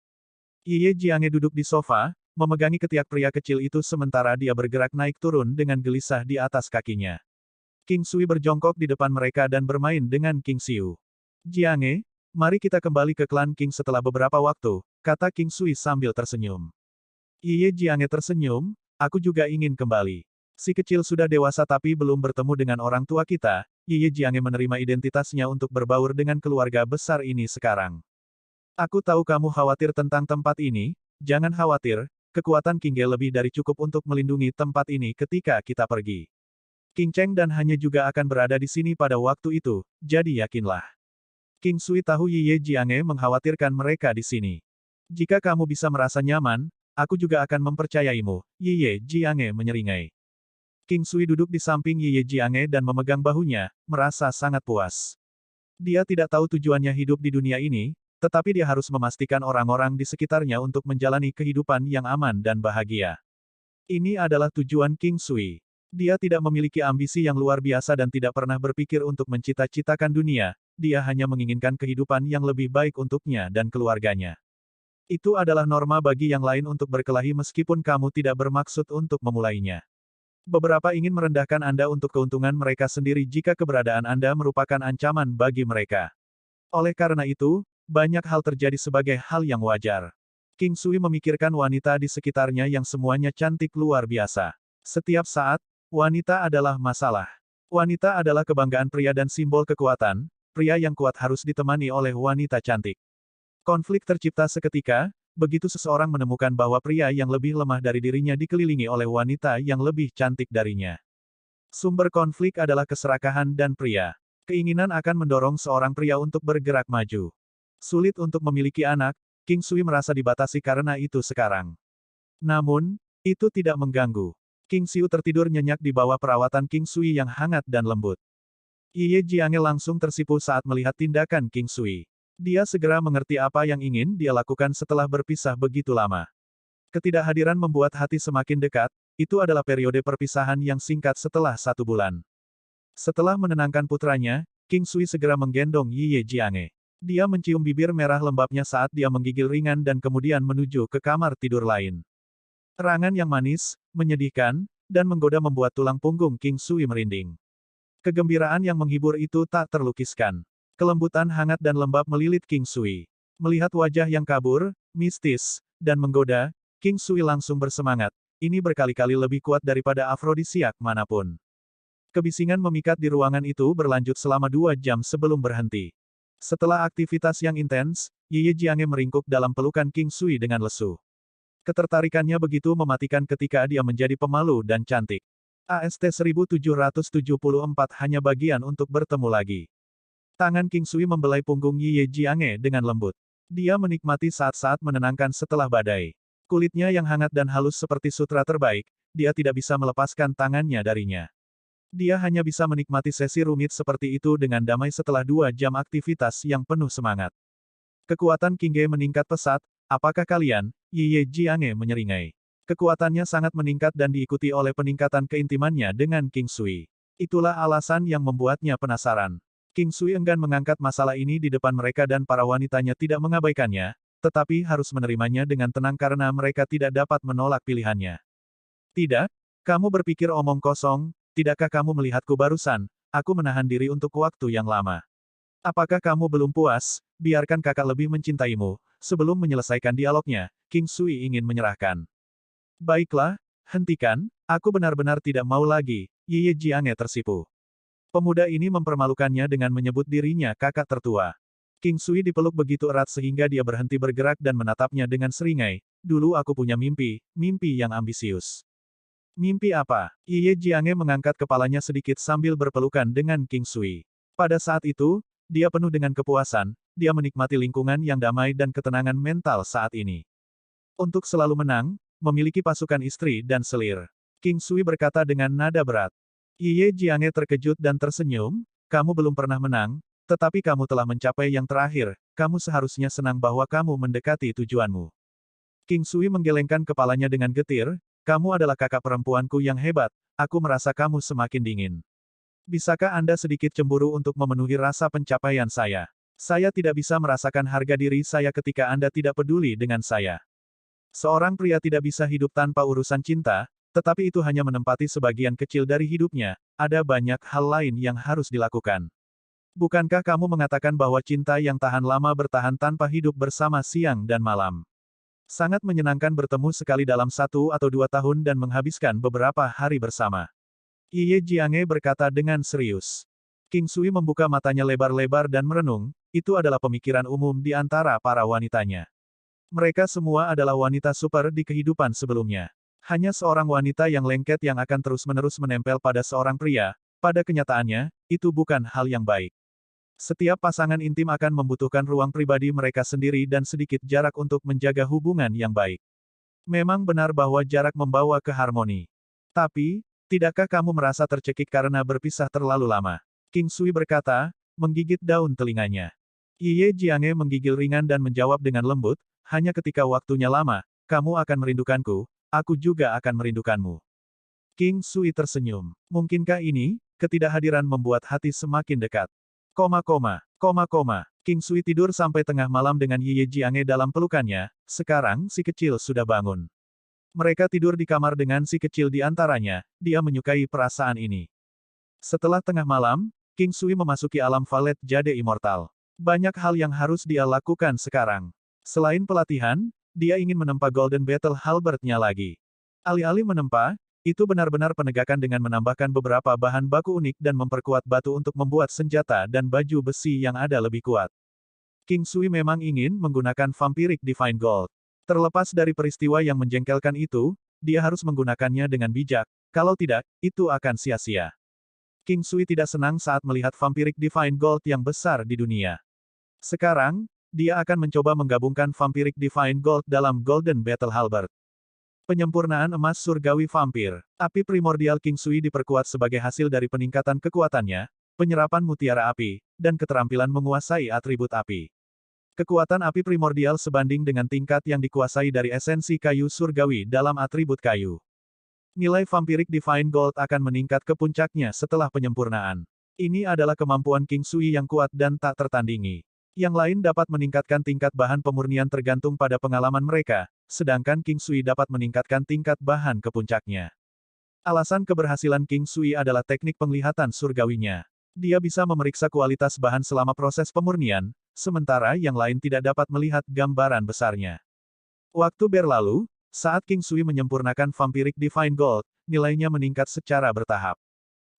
Ye Jiange duduk di sofa, memegangi ketiak pria kecil itu sementara dia bergerak naik turun dengan gelisah di atas kakinya. King Sui berjongkok di depan mereka dan bermain dengan King Xiu. Jiange, mari kita kembali ke klan King setelah beberapa waktu, kata King Sui sambil tersenyum. Ye Jiange tersenyum, aku juga ingin kembali. Si kecil sudah dewasa tapi belum bertemu dengan orang tua kita, Ye Jiange menerima identitasnya untuk berbaur dengan keluarga besar ini sekarang. Aku tahu kamu khawatir tentang tempat ini, jangan khawatir, kekuatan Qingge lebih dari cukup untuk melindungi tempat ini ketika kita pergi. King Cheng dan hanya juga akan berada di sini pada waktu itu, jadi yakinlah. King Sui tahu Ye Jiange mengkhawatirkan mereka di sini. Jika kamu bisa merasa nyaman, aku juga akan mempercayaimu, Ye Jiange menyeringai. King Sui duduk di samping Ye Jiange dan memegang bahunya, merasa sangat puas. Dia tidak tahu tujuannya hidup di dunia ini, tetapi dia harus memastikan orang-orang di sekitarnya untuk menjalani kehidupan yang aman dan bahagia. Ini adalah tujuan King Sui. Dia tidak memiliki ambisi yang luar biasa dan tidak pernah berpikir untuk mencita-citakan dunia, dia hanya menginginkan kehidupan yang lebih baik untuknya dan keluarganya. Itu adalah norma bagi yang lain untuk berkelahi meskipun kamu tidak bermaksud untuk memulainya. Beberapa ingin merendahkan Anda untuk keuntungan mereka sendiri jika keberadaan Anda merupakan ancaman bagi mereka. Oleh karena itu, banyak hal terjadi sebagai hal yang wajar. King Sui memikirkan wanita di sekitarnya yang semuanya cantik luar biasa. Setiap saat, wanita adalah masalah. Wanita adalah kebanggaan pria dan simbol kekuatan, pria yang kuat harus ditemani oleh wanita cantik. Konflik tercipta seketika, begitu seseorang menemukan bahwa pria yang lebih lemah dari dirinya dikelilingi oleh wanita yang lebih cantik darinya. Sumber konflik adalah keserakahan dan pria. Keinginan akan mendorong seorang pria untuk bergerak maju. Sulit untuk memiliki anak, King Sui merasa dibatasi karena itu sekarang. Namun, itu tidak mengganggu. King Siu tertidur nyenyak di bawah perawatan King Sui yang hangat dan lembut. Ye Jiange langsung tersipu saat melihat tindakan King Sui. Dia segera mengerti apa yang ingin dia lakukan setelah berpisah begitu lama. Ketidakhadiran membuat hati semakin dekat, itu adalah periode perpisahan yang singkat setelah 1 bulan. Setelah menenangkan putranya, King Sui segera menggendong Ye Jiange. Dia mencium bibir merah lembabnya saat dia menggigil ringan dan kemudian menuju ke kamar tidur lain. Erangan yang manis, menyedihkan, dan menggoda membuat tulang punggung King Sui merinding. Kegembiraan yang menghibur itu tak terlukiskan. Kelembutan hangat dan lembab melilit King Sui. Melihat wajah yang kabur, mistis, dan menggoda, King Sui langsung bersemangat. Ini berkali-kali lebih kuat daripada afrodisiak manapun. Kebisingan memikat di ruangan itu berlanjut selama 2 jam sebelum berhenti. Setelah aktivitas yang intens, Ye Jiange meringkuk dalam pelukan King Sui dengan lesu. Ketertarikannya begitu mematikan ketika dia menjadi pemalu dan cantik. AST 1774 hanya bagian untuk bertemu lagi. Tangan King Sui membelai punggung Ye Jiange dengan lembut. Dia menikmati saat-saat menenangkan setelah badai. Kulitnya yang hangat dan halus seperti sutra terbaik, dia tidak bisa melepaskan tangannya darinya. Dia hanya bisa menikmati sesi rumit seperti itu dengan damai setelah 2 jam aktivitas yang penuh semangat. Kekuatan King Ge meningkat pesat, apakah kalian? Ye Jiange menyeringai. Kekuatannya sangat meningkat dan diikuti oleh peningkatan keintimannya dengan King Sui. Itulah alasan yang membuatnya penasaran. King Sui enggan mengangkat masalah ini di depan mereka dan para wanitanya tidak mengabaikannya, tetapi harus menerimanya dengan tenang karena mereka tidak dapat menolak pilihannya. Tidak? Kamu berpikir omong kosong, tidakkah kamu melihatku barusan? Aku menahan diri untuk waktu yang lama. Apakah kamu belum puas? Biarkan kakak lebih mencintaimu. Sebelum menyelesaikan dialognya, King Sui ingin menyerahkan. Baiklah, hentikan, aku benar-benar tidak mau lagi. Ye Jiange tersipu. Pemuda ini mempermalukannya dengan menyebut dirinya kakak tertua. King Sui dipeluk begitu erat sehingga dia berhenti bergerak dan menatapnya dengan seringai. Dulu aku punya mimpi, mimpi yang ambisius. Mimpi apa? Ye Jiange mengangkat kepalanya sedikit sambil berpelukan dengan King Sui. Pada saat itu, dia penuh dengan kepuasan, dia menikmati lingkungan yang damai dan ketenangan mental saat ini. Untuk selalu menang, memiliki pasukan istri dan selir. King Sui berkata dengan nada berat. Ye Jiange terkejut dan tersenyum, kamu belum pernah menang, tetapi kamu telah mencapai yang terakhir, kamu seharusnya senang bahwa kamu mendekati tujuanmu. King Sui menggelengkan kepalanya dengan getir, kamu adalah kakak perempuanku yang hebat, aku merasa kamu semakin dingin. Bisakah Anda sedikit cemburu untuk memenuhi rasa pencapaian saya? Saya tidak bisa merasakan harga diri saya ketika Anda tidak peduli dengan saya. Seorang pria tidak bisa hidup tanpa urusan cinta, tetapi itu hanya menempati sebagian kecil dari hidupnya, ada banyak hal lain yang harus dilakukan. Bukankah kamu mengatakan bahwa cinta yang tahan lama bertahan tanpa hidup bersama siang dan malam? Sangat menyenangkan bertemu sekali dalam 1 atau 2 tahun dan menghabiskan beberapa hari bersama. Ye Jiange berkata dengan serius. King Sui membuka matanya lebar-lebar dan merenung, itu adalah pemikiran umum di antara para wanitanya. Mereka semua adalah wanita super di kehidupan sebelumnya. Hanya seorang wanita yang lengket yang akan terus-menerus menempel pada seorang pria, pada kenyataannya, itu bukan hal yang baik. Setiap pasangan intim akan membutuhkan ruang pribadi mereka sendiri dan sedikit jarak untuk menjaga hubungan yang baik. Memang benar bahwa jarak membawa ke harmoni. Tapi, tidakkah kamu merasa tercekik karena berpisah terlalu lama? King Sui berkata, menggigit daun telinganya. Ye Jiange menggigil ringan dan menjawab dengan lembut, hanya ketika waktunya lama, kamu akan merindukanku, aku juga akan merindukanmu. King Sui tersenyum. Mungkinkah ini, ketidakhadiran membuat hati semakin dekat? King Sui tidur sampai tengah malam dengan Ye Jiange dalam pelukannya, sekarang si kecil sudah bangun. Mereka tidur di kamar dengan si kecil di antaranya, dia menyukai perasaan ini. Setelah tengah malam, King Sui memasuki alam Valet Jade Immortal. Banyak hal yang harus dia lakukan sekarang. Selain pelatihan, dia ingin menempa Golden Battle Halberd-nya lagi. Alih-alih menempa, itu benar-benar penegakan dengan menambahkan beberapa bahan baku unik dan memperkuat batu untuk membuat senjata dan baju besi yang ada lebih kuat. King Sui memang ingin menggunakan Vampiric Divine Gold. Terlepas dari peristiwa yang menjengkelkan itu, dia harus menggunakannya dengan bijak, kalau tidak, itu akan sia-sia. King Sui tidak senang saat melihat Vampiric Divine Gold yang besar di dunia. Sekarang, dia akan mencoba menggabungkan Vampiric Divine Gold dalam Golden Battle Halberd. Penyempurnaan emas surgawi vampir. Api primordial King Sui diperkuat sebagai hasil dari peningkatan kekuatannya, penyerapan mutiara api, dan keterampilan menguasai atribut api. Kekuatan api primordial sebanding dengan tingkat yang dikuasai dari esensi kayu surgawi dalam atribut kayu. Nilai Vampiric Divine Gold akan meningkat ke puncaknya setelah penyempurnaan. Ini adalah kemampuan King Sui yang kuat dan tak tertandingi. Yang lain dapat meningkatkan tingkat bahan pemurnian tergantung pada pengalaman mereka, sedangkan King Sui dapat meningkatkan tingkat bahan ke puncaknya. Alasan keberhasilan King Sui adalah teknik penglihatan surgawinya. Dia bisa memeriksa kualitas bahan selama proses pemurnian, sementara yang lain tidak dapat melihat gambaran besarnya. Waktu berlalu, saat King Sui menyempurnakan Vampiric Divine Gold, nilainya meningkat secara bertahap.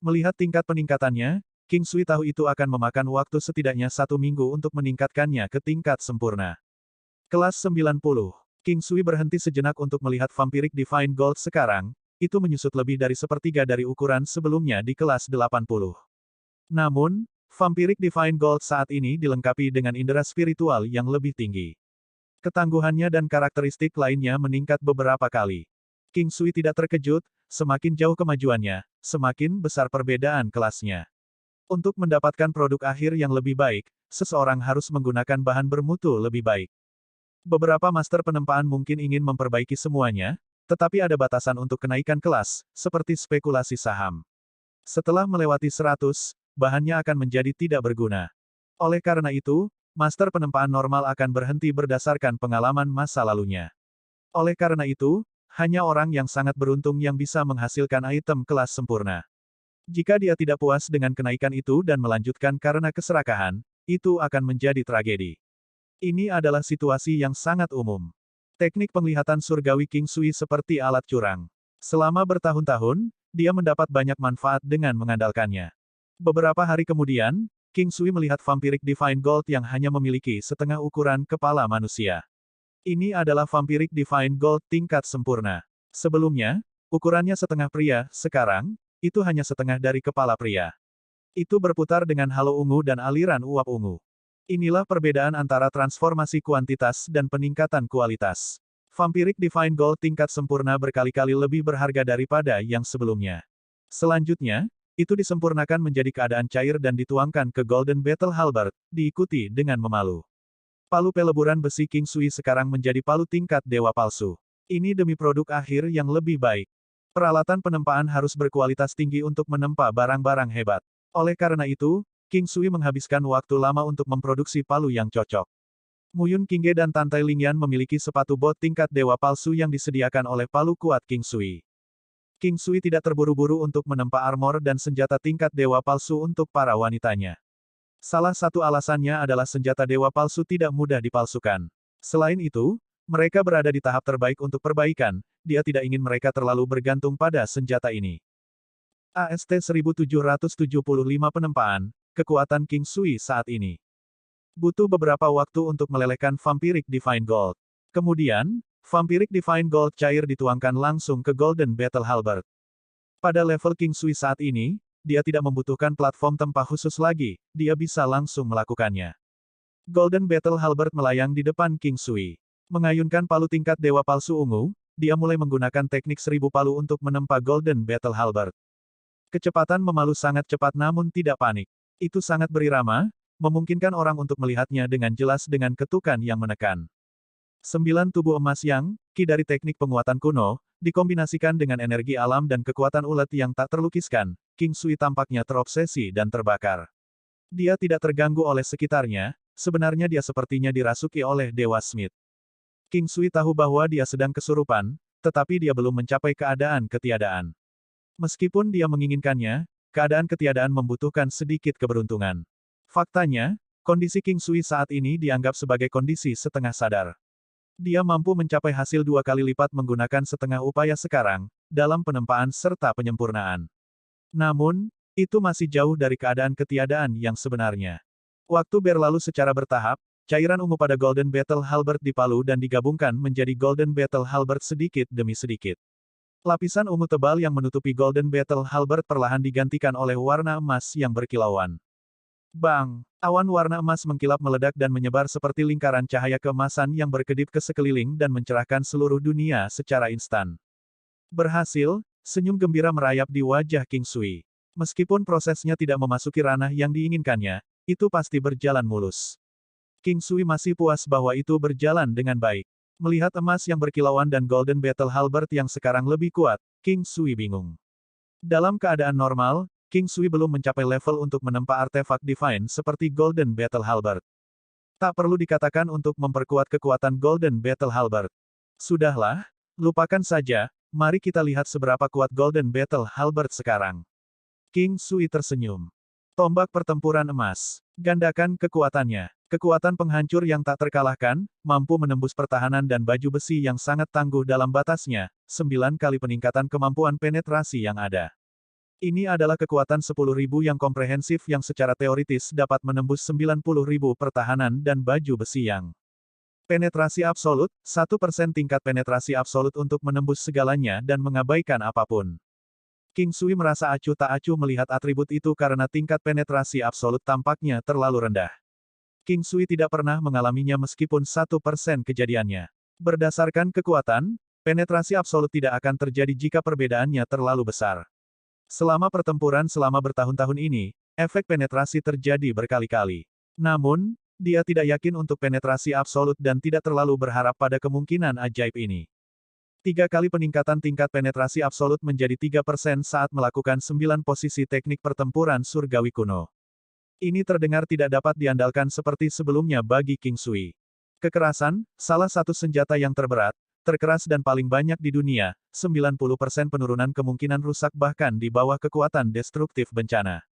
Melihat tingkat peningkatannya, King Sui tahu itu akan memakan waktu setidaknya 1 minggu untuk meningkatkannya ke tingkat sempurna. Kelas 90. King Sui berhenti sejenak untuk melihat Vampiric Divine Gold sekarang, itu menyusut lebih dari sepertiga dari ukuran sebelumnya di kelas 80. Namun, Vampiric Divine Gold saat ini dilengkapi dengan indera spiritual yang lebih tinggi. Ketangguhannya dan karakteristik lainnya meningkat beberapa kali. King Sui tidak terkejut, semakin jauh kemajuannya, semakin besar perbedaan kelasnya. Untuk mendapatkan produk akhir yang lebih baik, seseorang harus menggunakan bahan bermutu lebih baik. Beberapa master penempaan mungkin ingin memperbaiki semuanya, tetapi ada batasan untuk kenaikan kelas, seperti spekulasi saham. Setelah melewati 100, bahannya akan menjadi tidak berguna. Oleh karena itu, master penempaan normal akan berhenti berdasarkan pengalaman masa lalunya. Oleh karena itu, hanya orang yang sangat beruntung yang bisa menghasilkan item kelas sempurna. Jika dia tidak puas dengan kenaikan itu dan melanjutkan karena keserakahan, itu akan menjadi tragedi. Ini adalah situasi yang sangat umum. Teknik penglihatan surgawi King Sui seperti alat curang. Selama bertahun-tahun, dia mendapat banyak manfaat dengan mengandalkannya. Beberapa hari kemudian, King Sui melihat Vampiric Divine Gold yang hanya memiliki setengah ukuran kepala manusia. Ini adalah Vampiric Divine Gold tingkat sempurna. Sebelumnya, ukurannya setengah pria, sekarang, itu hanya setengah dari kepala pria. Itu berputar dengan halo ungu dan aliran uap ungu. Inilah perbedaan antara transformasi kuantitas dan peningkatan kualitas. Vampiric Divine Gold tingkat sempurna berkali-kali lebih berharga daripada yang sebelumnya. Selanjutnya, itu disempurnakan menjadi keadaan cair dan dituangkan ke Golden Battle Halberd, diikuti dengan memalu. Palu peleburan besi King Sui sekarang menjadi palu tingkat dewa palsu. Ini demi produk akhir yang lebih baik. Peralatan penempaan harus berkualitas tinggi untuk menempa barang-barang hebat. Oleh karena itu, King Sui menghabiskan waktu lama untuk memproduksi palu yang cocok. Muyun Qingge dan Tantai Lingyan memiliki sepatu bot tingkat dewa palsu yang disediakan oleh palu kuat King Sui. King Sui tidak terburu-buru untuk menempa armor dan senjata tingkat dewa palsu untuk para wanitanya. Salah satu alasannya adalah senjata dewa palsu tidak mudah dipalsukan. Selain itu, mereka berada di tahap terbaik untuk perbaikan, dia tidak ingin mereka terlalu bergantung pada senjata ini. AST 1775 penempaan, kekuatan King Sui saat ini. Butuh beberapa waktu untuk melelehkan Vampiric Divine Gold. Kemudian, Vampiric Divine Gold cair dituangkan langsung ke Golden Battle Halberd. Pada level King Sui saat ini, dia tidak membutuhkan platform tempa khusus lagi, dia bisa langsung melakukannya. Golden Battle Halberd melayang di depan King Sui. Mengayunkan palu tingkat dewa palsu ungu, dia mulai menggunakan teknik 1000 palu untuk menempa Golden Battle Halberd. Kecepatan memalu sangat cepat namun tidak panik. Itu sangat berirama, memungkinkan orang untuk melihatnya dengan jelas dengan ketukan yang menekan. 9 tubuh emas yang, ki dari teknik penguatan kuno, dikombinasikan dengan energi alam dan kekuatan ulet yang tak terlukiskan, King Sui tampaknya terobsesi dan terbakar. Dia tidak terganggu oleh sekitarnya, sebenarnya dia sepertinya dirasuki oleh Dewa Smith. King Sui tahu bahwa dia sedang kesurupan, tetapi dia belum mencapai keadaan ketiadaan. Meskipun dia menginginkannya, keadaan ketiadaan membutuhkan sedikit keberuntungan. Faktanya, kondisi King Sui saat ini dianggap sebagai kondisi setengah sadar. Dia mampu mencapai hasil 2 kali lipat menggunakan setengah upaya sekarang, dalam penempaan serta penyempurnaan. Namun, itu masih jauh dari keadaan ketiadaan yang sebenarnya. Waktu berlalu secara bertahap, cairan ungu pada Golden Battle Halberd dipalu dan digabungkan menjadi Golden Battle Halberd sedikit demi sedikit. Lapisan ungu tebal yang menutupi Golden Battle Halberd perlahan digantikan oleh warna emas yang berkilauan. Bang! Awan warna emas mengkilap meledak dan menyebar seperti lingkaran cahaya keemasan yang berkedip ke sekeliling dan mencerahkan seluruh dunia secara instan. Berhasil, senyum gembira merayap di wajah King Sui. Meskipun prosesnya tidak memasuki ranah yang diinginkannya, itu pasti berjalan mulus. King Sui masih puas bahwa itu berjalan dengan baik. Melihat emas yang berkilauan dan Golden Battle Halberd yang sekarang lebih kuat, King Sui bingung. Dalam keadaan normal, King Sui belum mencapai level untuk menempa artefak Divine seperti Golden Battle Halberd. Tak perlu dikatakan untuk memperkuat kekuatan Golden Battle Halberd. Sudahlah, lupakan saja, mari kita lihat seberapa kuat Golden Battle Halberd sekarang. King Sui tersenyum. Tombak pertempuran emas. Gandakan kekuatannya. Kekuatan penghancur yang tak terkalahkan, mampu menembus pertahanan dan baju besi yang sangat tangguh dalam batasnya, 9 kali peningkatan kemampuan penetrasi yang ada. Ini adalah kekuatan 10.000 yang komprehensif yang secara teoritis dapat menembus 90.000 pertahanan dan baju besi yang penetrasi absolut, 1% tingkat penetrasi absolut untuk menembus segalanya dan mengabaikan apapun. King Sui merasa acuh tak acuh melihat atribut itu karena tingkat penetrasi absolut tampaknya terlalu rendah. King Sui tidak pernah mengalaminya meskipun 1% kejadiannya. Berdasarkan kekuatan, penetrasi absolut tidak akan terjadi jika perbedaannya terlalu besar. Selama pertempuran selama bertahun-tahun ini, efek penetrasi terjadi berkali-kali. Namun, dia tidak yakin untuk penetrasi absolut dan tidak terlalu berharap pada kemungkinan ajaib ini. 3 kali peningkatan tingkat penetrasi absolut menjadi 3% saat melakukan 9 posisi teknik pertempuran surgawi kuno. Ini terdengar tidak dapat diandalkan seperti sebelumnya bagi King Sui. Kekerasan, salah satu senjata yang terberat, terkeras dan paling banyak di dunia, 90% penurunan kemungkinan rusak bahkan di bawah kekuatan destruktif bencana.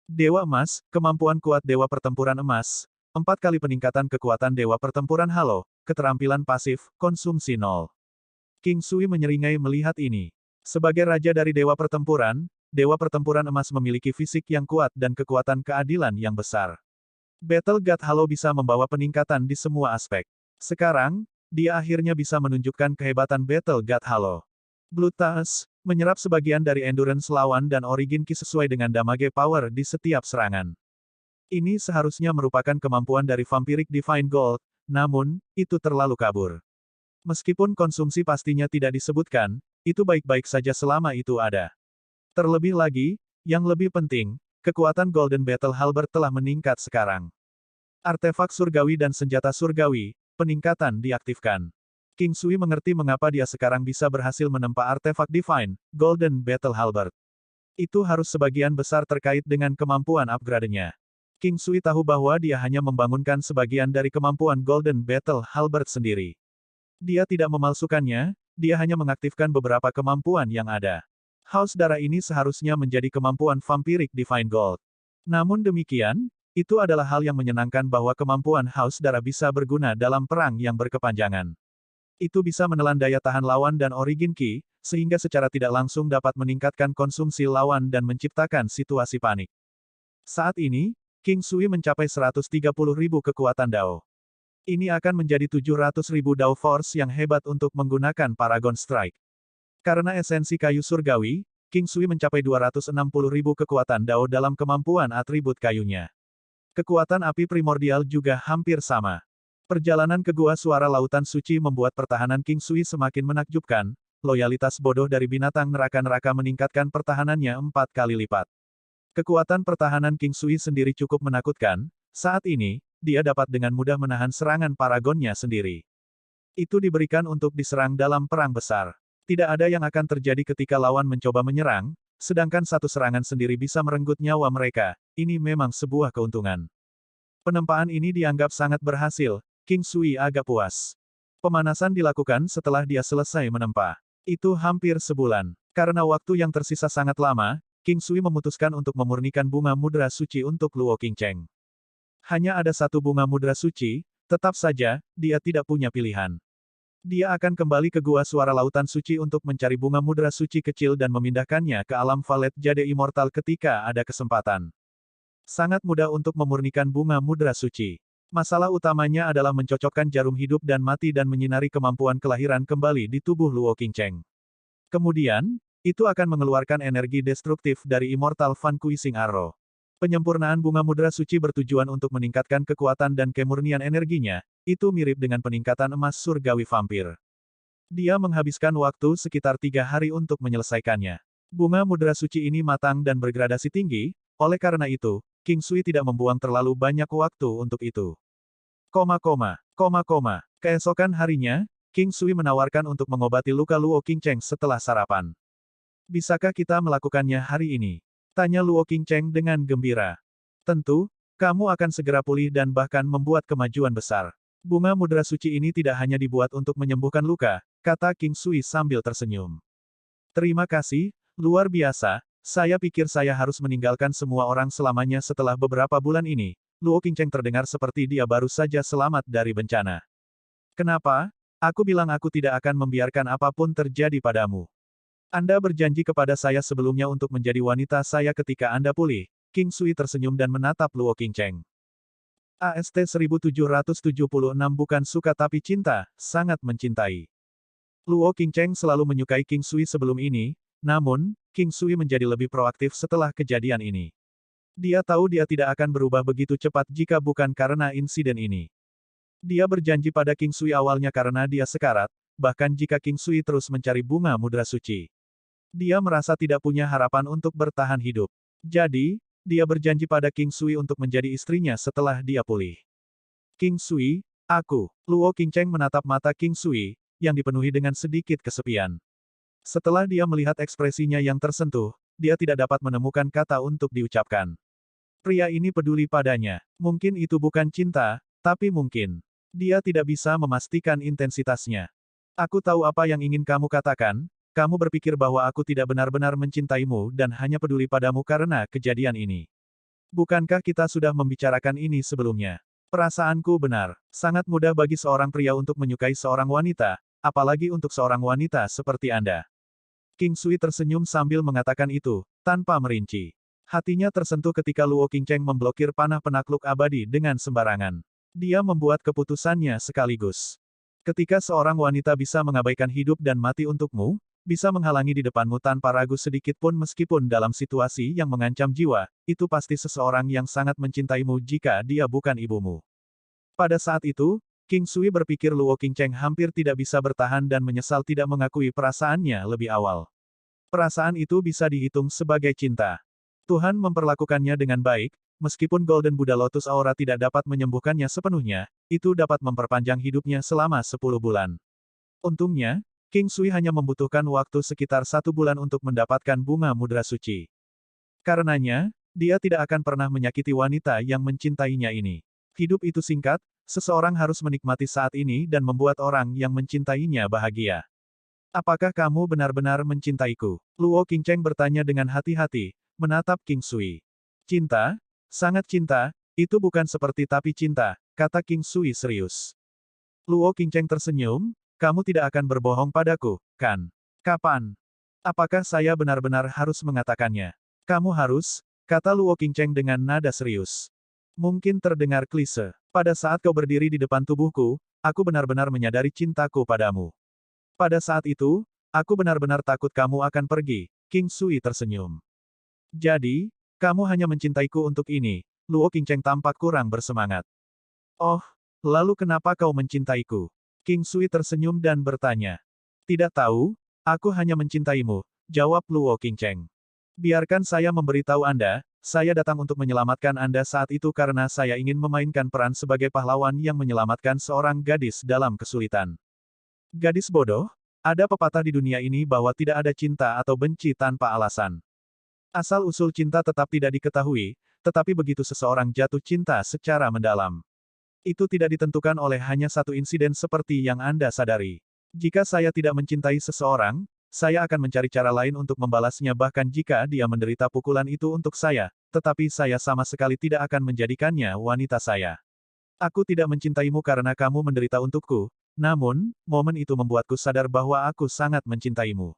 Dewa Emas, kemampuan kuat Dewa Pertempuran Emas, 4 kali peningkatan kekuatan Dewa Pertempuran Halo, keterampilan pasif, konsumsi 0. King Sui menyeringai melihat ini. Sebagai raja dari Dewa Pertempuran Emas memiliki fisik yang kuat dan kekuatan keadilan yang besar. Battle God Halo bisa membawa peningkatan di semua aspek. Sekarang, dia akhirnya bisa menunjukkan kehebatan Battle God Halo. Blood Touch, menyerap sebagian dari endurance lawan dan origin ki sesuai dengan damage power di setiap serangan. Ini seharusnya merupakan kemampuan dari Vampiric Divine Gold, namun, itu terlalu kabur. Meskipun konsumsi pastinya tidak disebutkan, itu baik-baik saja selama itu ada. Terlebih lagi, yang lebih penting, kekuatan Golden Battle Halberd telah meningkat sekarang. Artefak surgawi dan senjata surgawi, peningkatan diaktifkan. King Sui mengerti mengapa dia sekarang bisa berhasil menempa artefak Divine, Golden Battle Halberd. Itu harus sebagian besar terkait dengan kemampuan upgrade-nya. King Sui tahu bahwa dia hanya membangunkan sebagian dari kemampuan Golden Battle Halberd sendiri. Dia tidak memalsukannya, dia hanya mengaktifkan beberapa kemampuan yang ada. Haus darah ini seharusnya menjadi kemampuan Vampiric Divine Gold. Namun demikian, itu adalah hal yang menyenangkan bahwa kemampuan Haus darah bisa berguna dalam perang yang berkepanjangan. Itu bisa menelan daya tahan lawan dan origin ki, sehingga secara tidak langsung dapat meningkatkan konsumsi lawan dan menciptakan situasi panik. Saat ini, King Sui mencapai 130.000 kekuatan Dao. Ini akan menjadi 700.000 Dao Force yang hebat untuk menggunakan Paragon Strike. Karena esensi kayu surgawi, King Sui mencapai 260.000 kekuatan Dao dalam kemampuan atribut kayunya. Kekuatan api primordial juga hampir sama. Perjalanan ke Gua Suara Lautan Suci membuat pertahanan King Sui semakin menakjubkan, loyalitas bodoh dari binatang neraka-neraka meningkatkan pertahanannya 4 kali lipat. Kekuatan pertahanan King Sui sendiri cukup menakutkan, saat ini, dia dapat dengan mudah menahan serangan paragonnya sendiri. Itu diberikan untuk diserang dalam perang besar. Tidak ada yang akan terjadi ketika lawan mencoba menyerang, sedangkan satu serangan sendiri bisa merenggut nyawa mereka. Ini memang sebuah keuntungan. Penempaan ini dianggap sangat berhasil, King Sui agak puas. Pemanasan dilakukan setelah dia selesai menempa. Itu hampir sebulan. Karena waktu yang tersisa sangat lama, King Sui memutuskan untuk memurnikan bunga mudra suci untuk Luo Qingcheng. Hanya ada satu bunga mudra suci, tetap saja, dia tidak punya pilihan. Dia akan kembali ke Gua Suara Lautan Suci untuk mencari bunga mudra suci kecil dan memindahkannya ke alam Valet Jade Immortal ketika ada kesempatan. Sangat mudah untuk memurnikan bunga mudra suci. Masalah utamanya adalah mencocokkan jarum hidup dan mati dan menyinari kemampuan kelahiran kembali di tubuh Luo Qingcheng. Kemudian, itu akan mengeluarkan energi destruktif dari Immortal Vanquishing Arrow. Penyempurnaan bunga mudra suci bertujuan untuk meningkatkan kekuatan dan kemurnian energinya, itu mirip dengan peningkatan emas surgawi vampir. Dia menghabiskan waktu sekitar 3 hari untuk menyelesaikannya. Bunga mudra suci ini matang dan bergradasi tinggi, oleh karena itu, King Sui tidak membuang terlalu banyak waktu untuk itu. Keesokan harinya, King Sui menawarkan untuk mengobati luka Luo Qingcheng setelah sarapan. Bisakah kita melakukannya hari ini? Tanya Luo Qingcheng dengan gembira. Tentu, kamu akan segera pulih dan bahkan membuat kemajuan besar. Bunga mudra suci ini tidak hanya dibuat untuk menyembuhkan luka, kata King Sui sambil tersenyum. Terima kasih, luar biasa, saya pikir saya harus meninggalkan semua orang selamanya setelah beberapa bulan ini. Luo Qingcheng terdengar seperti dia baru saja selamat dari bencana. Kenapa? Aku bilang aku tidak akan membiarkan apapun terjadi padamu. Anda berjanji kepada saya sebelumnya untuk menjadi wanita saya ketika Anda pulih. King Sui tersenyum dan menatap Luo Qingcheng. AST 1776 bukan suka tapi cinta, sangat mencintai. Luo Qingcheng selalu menyukai King Sui sebelum ini, namun, King Sui menjadi lebih proaktif setelah kejadian ini. Dia tahu dia tidak akan berubah begitu cepat jika bukan karena insiden ini. Dia berjanji pada King Sui awalnya karena dia sekarat, bahkan jika King Sui terus mencari bunga mudra suci. Dia merasa tidak punya harapan untuk bertahan hidup. Jadi, dia berjanji pada King Sui untuk menjadi istrinya setelah dia pulih. King Sui, aku. Luo Qingcheng menatap mata King Sui, yang dipenuhi dengan sedikit kesepian. Setelah dia melihat ekspresinya yang tersentuh, dia tidak dapat menemukan kata untuk diucapkan. Pria ini peduli padanya. Mungkin itu bukan cinta, tapi mungkin. Dia tidak bisa memastikan intensitasnya. Aku tahu apa yang ingin kamu katakan, kamu berpikir bahwa aku tidak benar-benar mencintaimu dan hanya peduli padamu karena kejadian ini. Bukankah kita sudah membicarakan ini sebelumnya? Perasaanku benar. Sangat mudah bagi seorang pria untuk menyukai seorang wanita, apalagi untuk seorang wanita seperti Anda. King Sui tersenyum sambil mengatakan itu, tanpa merinci. Hatinya tersentuh ketika Luo Qingcheng memblokir panah penakluk abadi dengan sembarangan. Dia membuat keputusannya sekaligus. Ketika seorang wanita bisa mengabaikan hidup dan mati untukmu, bisa menghalangi di depanmu tanpa ragu sedikit pun meskipun dalam situasi yang mengancam jiwa, itu pasti seseorang yang sangat mencintaimu jika dia bukan ibumu. Pada saat itu, King Sui berpikir Luo Qingcheng hampir tidak bisa bertahan dan menyesal tidak mengakui perasaannya lebih awal. Perasaan itu bisa dihitung sebagai cinta. Tuhan memperlakukannya dengan baik, meskipun Golden Buddha Lotus Aura tidak dapat menyembuhkannya sepenuhnya, itu dapat memperpanjang hidupnya selama 10 bulan. Untungnya, King Sui hanya membutuhkan waktu sekitar 1 bulan untuk mendapatkan bunga mudra suci. Karenanya, dia tidak akan pernah menyakiti wanita yang mencintainya ini. Hidup itu singkat, seseorang harus menikmati saat ini dan membuat orang yang mencintainya bahagia. Apakah kamu benar-benar mencintaiku? Luo Qingcheng bertanya dengan hati-hati, menatap King Sui. Cinta? Sangat cinta, itu bukan seperti tapi cinta, kata King Sui serius. Luo Qingcheng tersenyum, kamu tidak akan berbohong padaku, kan? Kapan? Apakah saya benar-benar harus mengatakannya? Kamu harus, kata Luo Qingcheng dengan nada serius. Mungkin terdengar klise. Pada saat kau berdiri di depan tubuhku, aku benar-benar menyadari cintaku padamu. Pada saat itu, aku benar-benar takut kamu akan pergi. King Sui tersenyum. Jadi, kamu hanya mencintaiku untuk ini. Luo Qingcheng tampak kurang bersemangat. Oh, lalu kenapa kau mencintaiku? King Sui tersenyum dan bertanya. Tidak tahu, aku hanya mencintaimu, jawab Luo Qingcheng. Biarkan saya memberitahu Anda, saya datang untuk menyelamatkan Anda saat itu karena saya ingin memainkan peran sebagai pahlawan yang menyelamatkan seorang gadis dalam kesulitan. Gadis bodoh? Ada pepatah di dunia ini bahwa tidak ada cinta atau benci tanpa alasan. Asal-usul cinta tetap tidak diketahui, tetapi begitu seseorang jatuh cinta secara mendalam, itu tidak ditentukan oleh hanya satu insiden seperti yang Anda sadari. Jika saya tidak mencintai seseorang, saya akan mencari cara lain untuk membalasnya bahkan jika dia menderita pukulan itu untuk saya, tetapi saya sama sekali tidak akan menjadikannya wanita saya. Aku tidak mencintaimu karena kamu menderita untukku, namun, momen itu membuatku sadar bahwa aku sangat mencintaimu.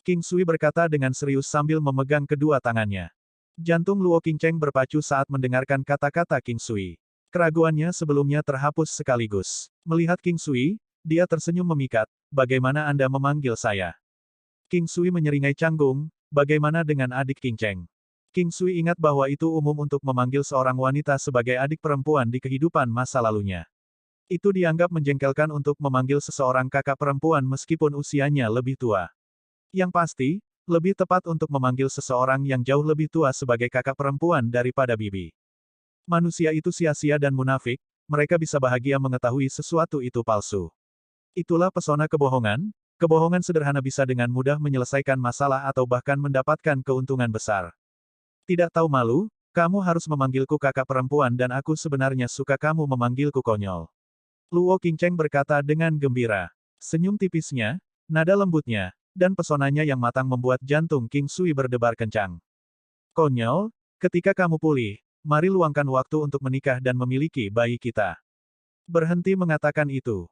King Sui berkata dengan serius sambil memegang kedua tangannya. Jantung Luo Qingcheng berpacu saat mendengarkan kata-kata King Sui. Keraguannya sebelumnya terhapus sekaligus. Melihat King Sui, dia tersenyum memikat, bagaimana Anda memanggil saya? King Sui menyeringai canggung, bagaimana dengan adik King Cheng? King Sui ingat bahwa itu umum untuk memanggil seorang wanita sebagai adik perempuan di kehidupan masa lalunya. Itu dianggap menjengkelkan untuk memanggil seseorang kakak perempuan meskipun usianya lebih tua. Yang pasti, lebih tepat untuk memanggil seseorang yang jauh lebih tua sebagai kakak perempuan daripada bibi. Manusia itu sia-sia dan munafik, mereka bisa bahagia mengetahui sesuatu itu palsu. Itulah pesona kebohongan. Kebohongan sederhana bisa dengan mudah menyelesaikan masalah atau bahkan mendapatkan keuntungan besar. Tidak tahu malu, kamu harus memanggilku kakak perempuan dan aku sebenarnya suka kamu memanggilku konyol. Luo Qingcheng berkata dengan gembira. Senyum tipisnya, nada lembutnya, dan pesonanya yang matang membuat jantung King Sui berdebar kencang. Konyol, ketika kamu pulih, mari luangkan waktu untuk menikah dan memiliki bayi kita. Berhenti mengatakan itu.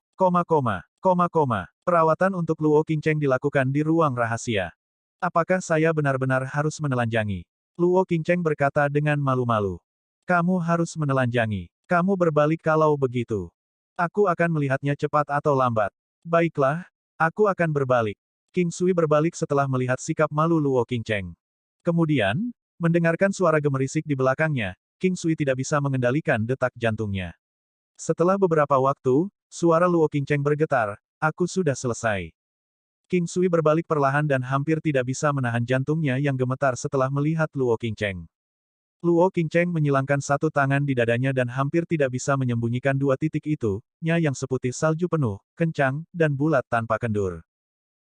Perawatan untuk Luo Qingcheng dilakukan di ruang rahasia. Apakah saya benar-benar harus menelanjangi? Luo Qingcheng berkata dengan malu-malu. Kamu harus menelanjangi. Kamu berbalik kalau begitu. Aku akan melihatnya cepat atau lambat. Baiklah, aku akan berbalik. King Sui berbalik setelah melihat sikap malu Luo Qingcheng. Kemudian, mendengarkan suara gemerisik di belakangnya, King Sui tidak bisa mengendalikan detak jantungnya. Setelah beberapa waktu, suara Luo Qingcheng bergetar, aku sudah selesai. King Sui berbalik perlahan dan hampir tidak bisa menahan jantungnya yang gemetar setelah melihat Luo Qingcheng. Luo Qingcheng menyilangkan satu tangan di dadanya dan hampir tidak bisa menyembunyikan dua titik itu, yang seputih salju penuh, kencang, dan bulat tanpa kendur.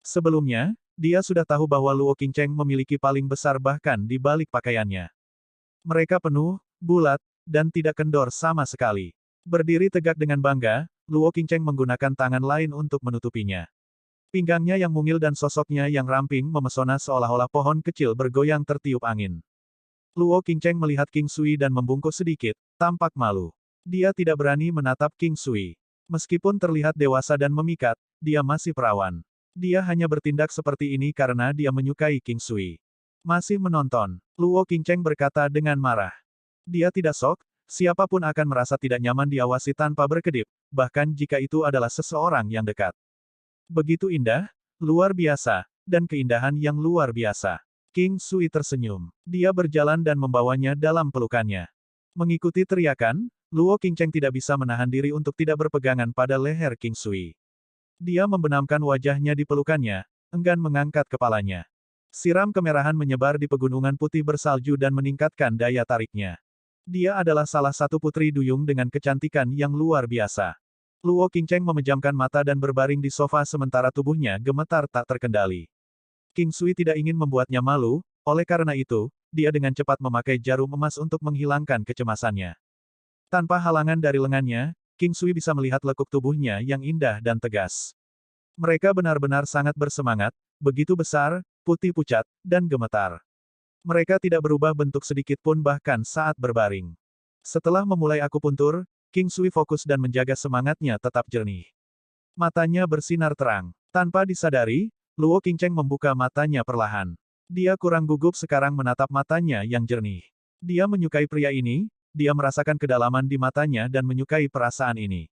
Sebelumnya, dia sudah tahu bahwa Luo Qingcheng memiliki paling besar bahkan di balik pakaiannya. Mereka penuh, bulat, dan tidak kendor sama sekali. Berdiri tegak dengan bangga, Luo Qingcheng menggunakan tangan lain untuk menutupinya. Pinggangnya yang mungil dan sosoknya yang ramping memesona seolah-olah pohon kecil bergoyang tertiup angin. Luo Qingcheng melihat King Sui dan membungkuk sedikit, tampak malu. Dia tidak berani menatap King Sui. Meskipun terlihat dewasa dan memikat, dia masih perawan. Dia hanya bertindak seperti ini karena dia menyukai King Sui. Masih menonton, Luo Qingcheng berkata dengan marah. Dia tidak sok. Siapapun akan merasa tidak nyaman diawasi tanpa berkedip, bahkan jika itu adalah seseorang yang dekat. Begitu indah, luar biasa, dan keindahan yang luar biasa. King Sui tersenyum. Dia berjalan dan membawanya dalam pelukannya. Mengikuti teriakan, Luo Qingcheng tidak bisa menahan diri untuk tidak berpegangan pada leher King Sui. Dia membenamkan wajahnya di pelukannya, enggan mengangkat kepalanya. Siram kemerahan menyebar di pegunungan putih bersalju dan meningkatkan daya tariknya. Dia adalah salah satu putri duyung dengan kecantikan yang luar biasa. Luo Qingcheng memejamkan mata dan berbaring di sofa sementara tubuhnya gemetar tak terkendali. King Sui tidak ingin membuatnya malu, oleh karena itu, dia dengan cepat memakai jarum emas untuk menghilangkan kecemasannya. Tanpa halangan dari lengannya, King Sui bisa melihat lekuk tubuhnya yang indah dan tegas. Mereka benar-benar sangat bersemangat, begitu besar, putih pucat, dan gemetar. Mereka tidak berubah bentuk sedikit pun bahkan saat berbaring. Setelah memulai akupuntur, King Sui fokus dan menjaga semangatnya tetap jernih. Matanya bersinar terang. Tanpa disadari, Luo Qingcheng membuka matanya perlahan. Dia kurang gugup sekarang menatap matanya yang jernih. Dia menyukai pria ini, dia merasakan kedalaman di matanya dan menyukai perasaan ini.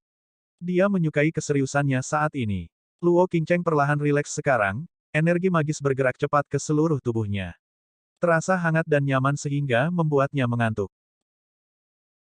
Dia menyukai keseriusannya saat ini. Luo Qingcheng perlahan rileks sekarang, energi magis bergerak cepat ke seluruh tubuhnya. Terasa hangat dan nyaman sehingga membuatnya mengantuk.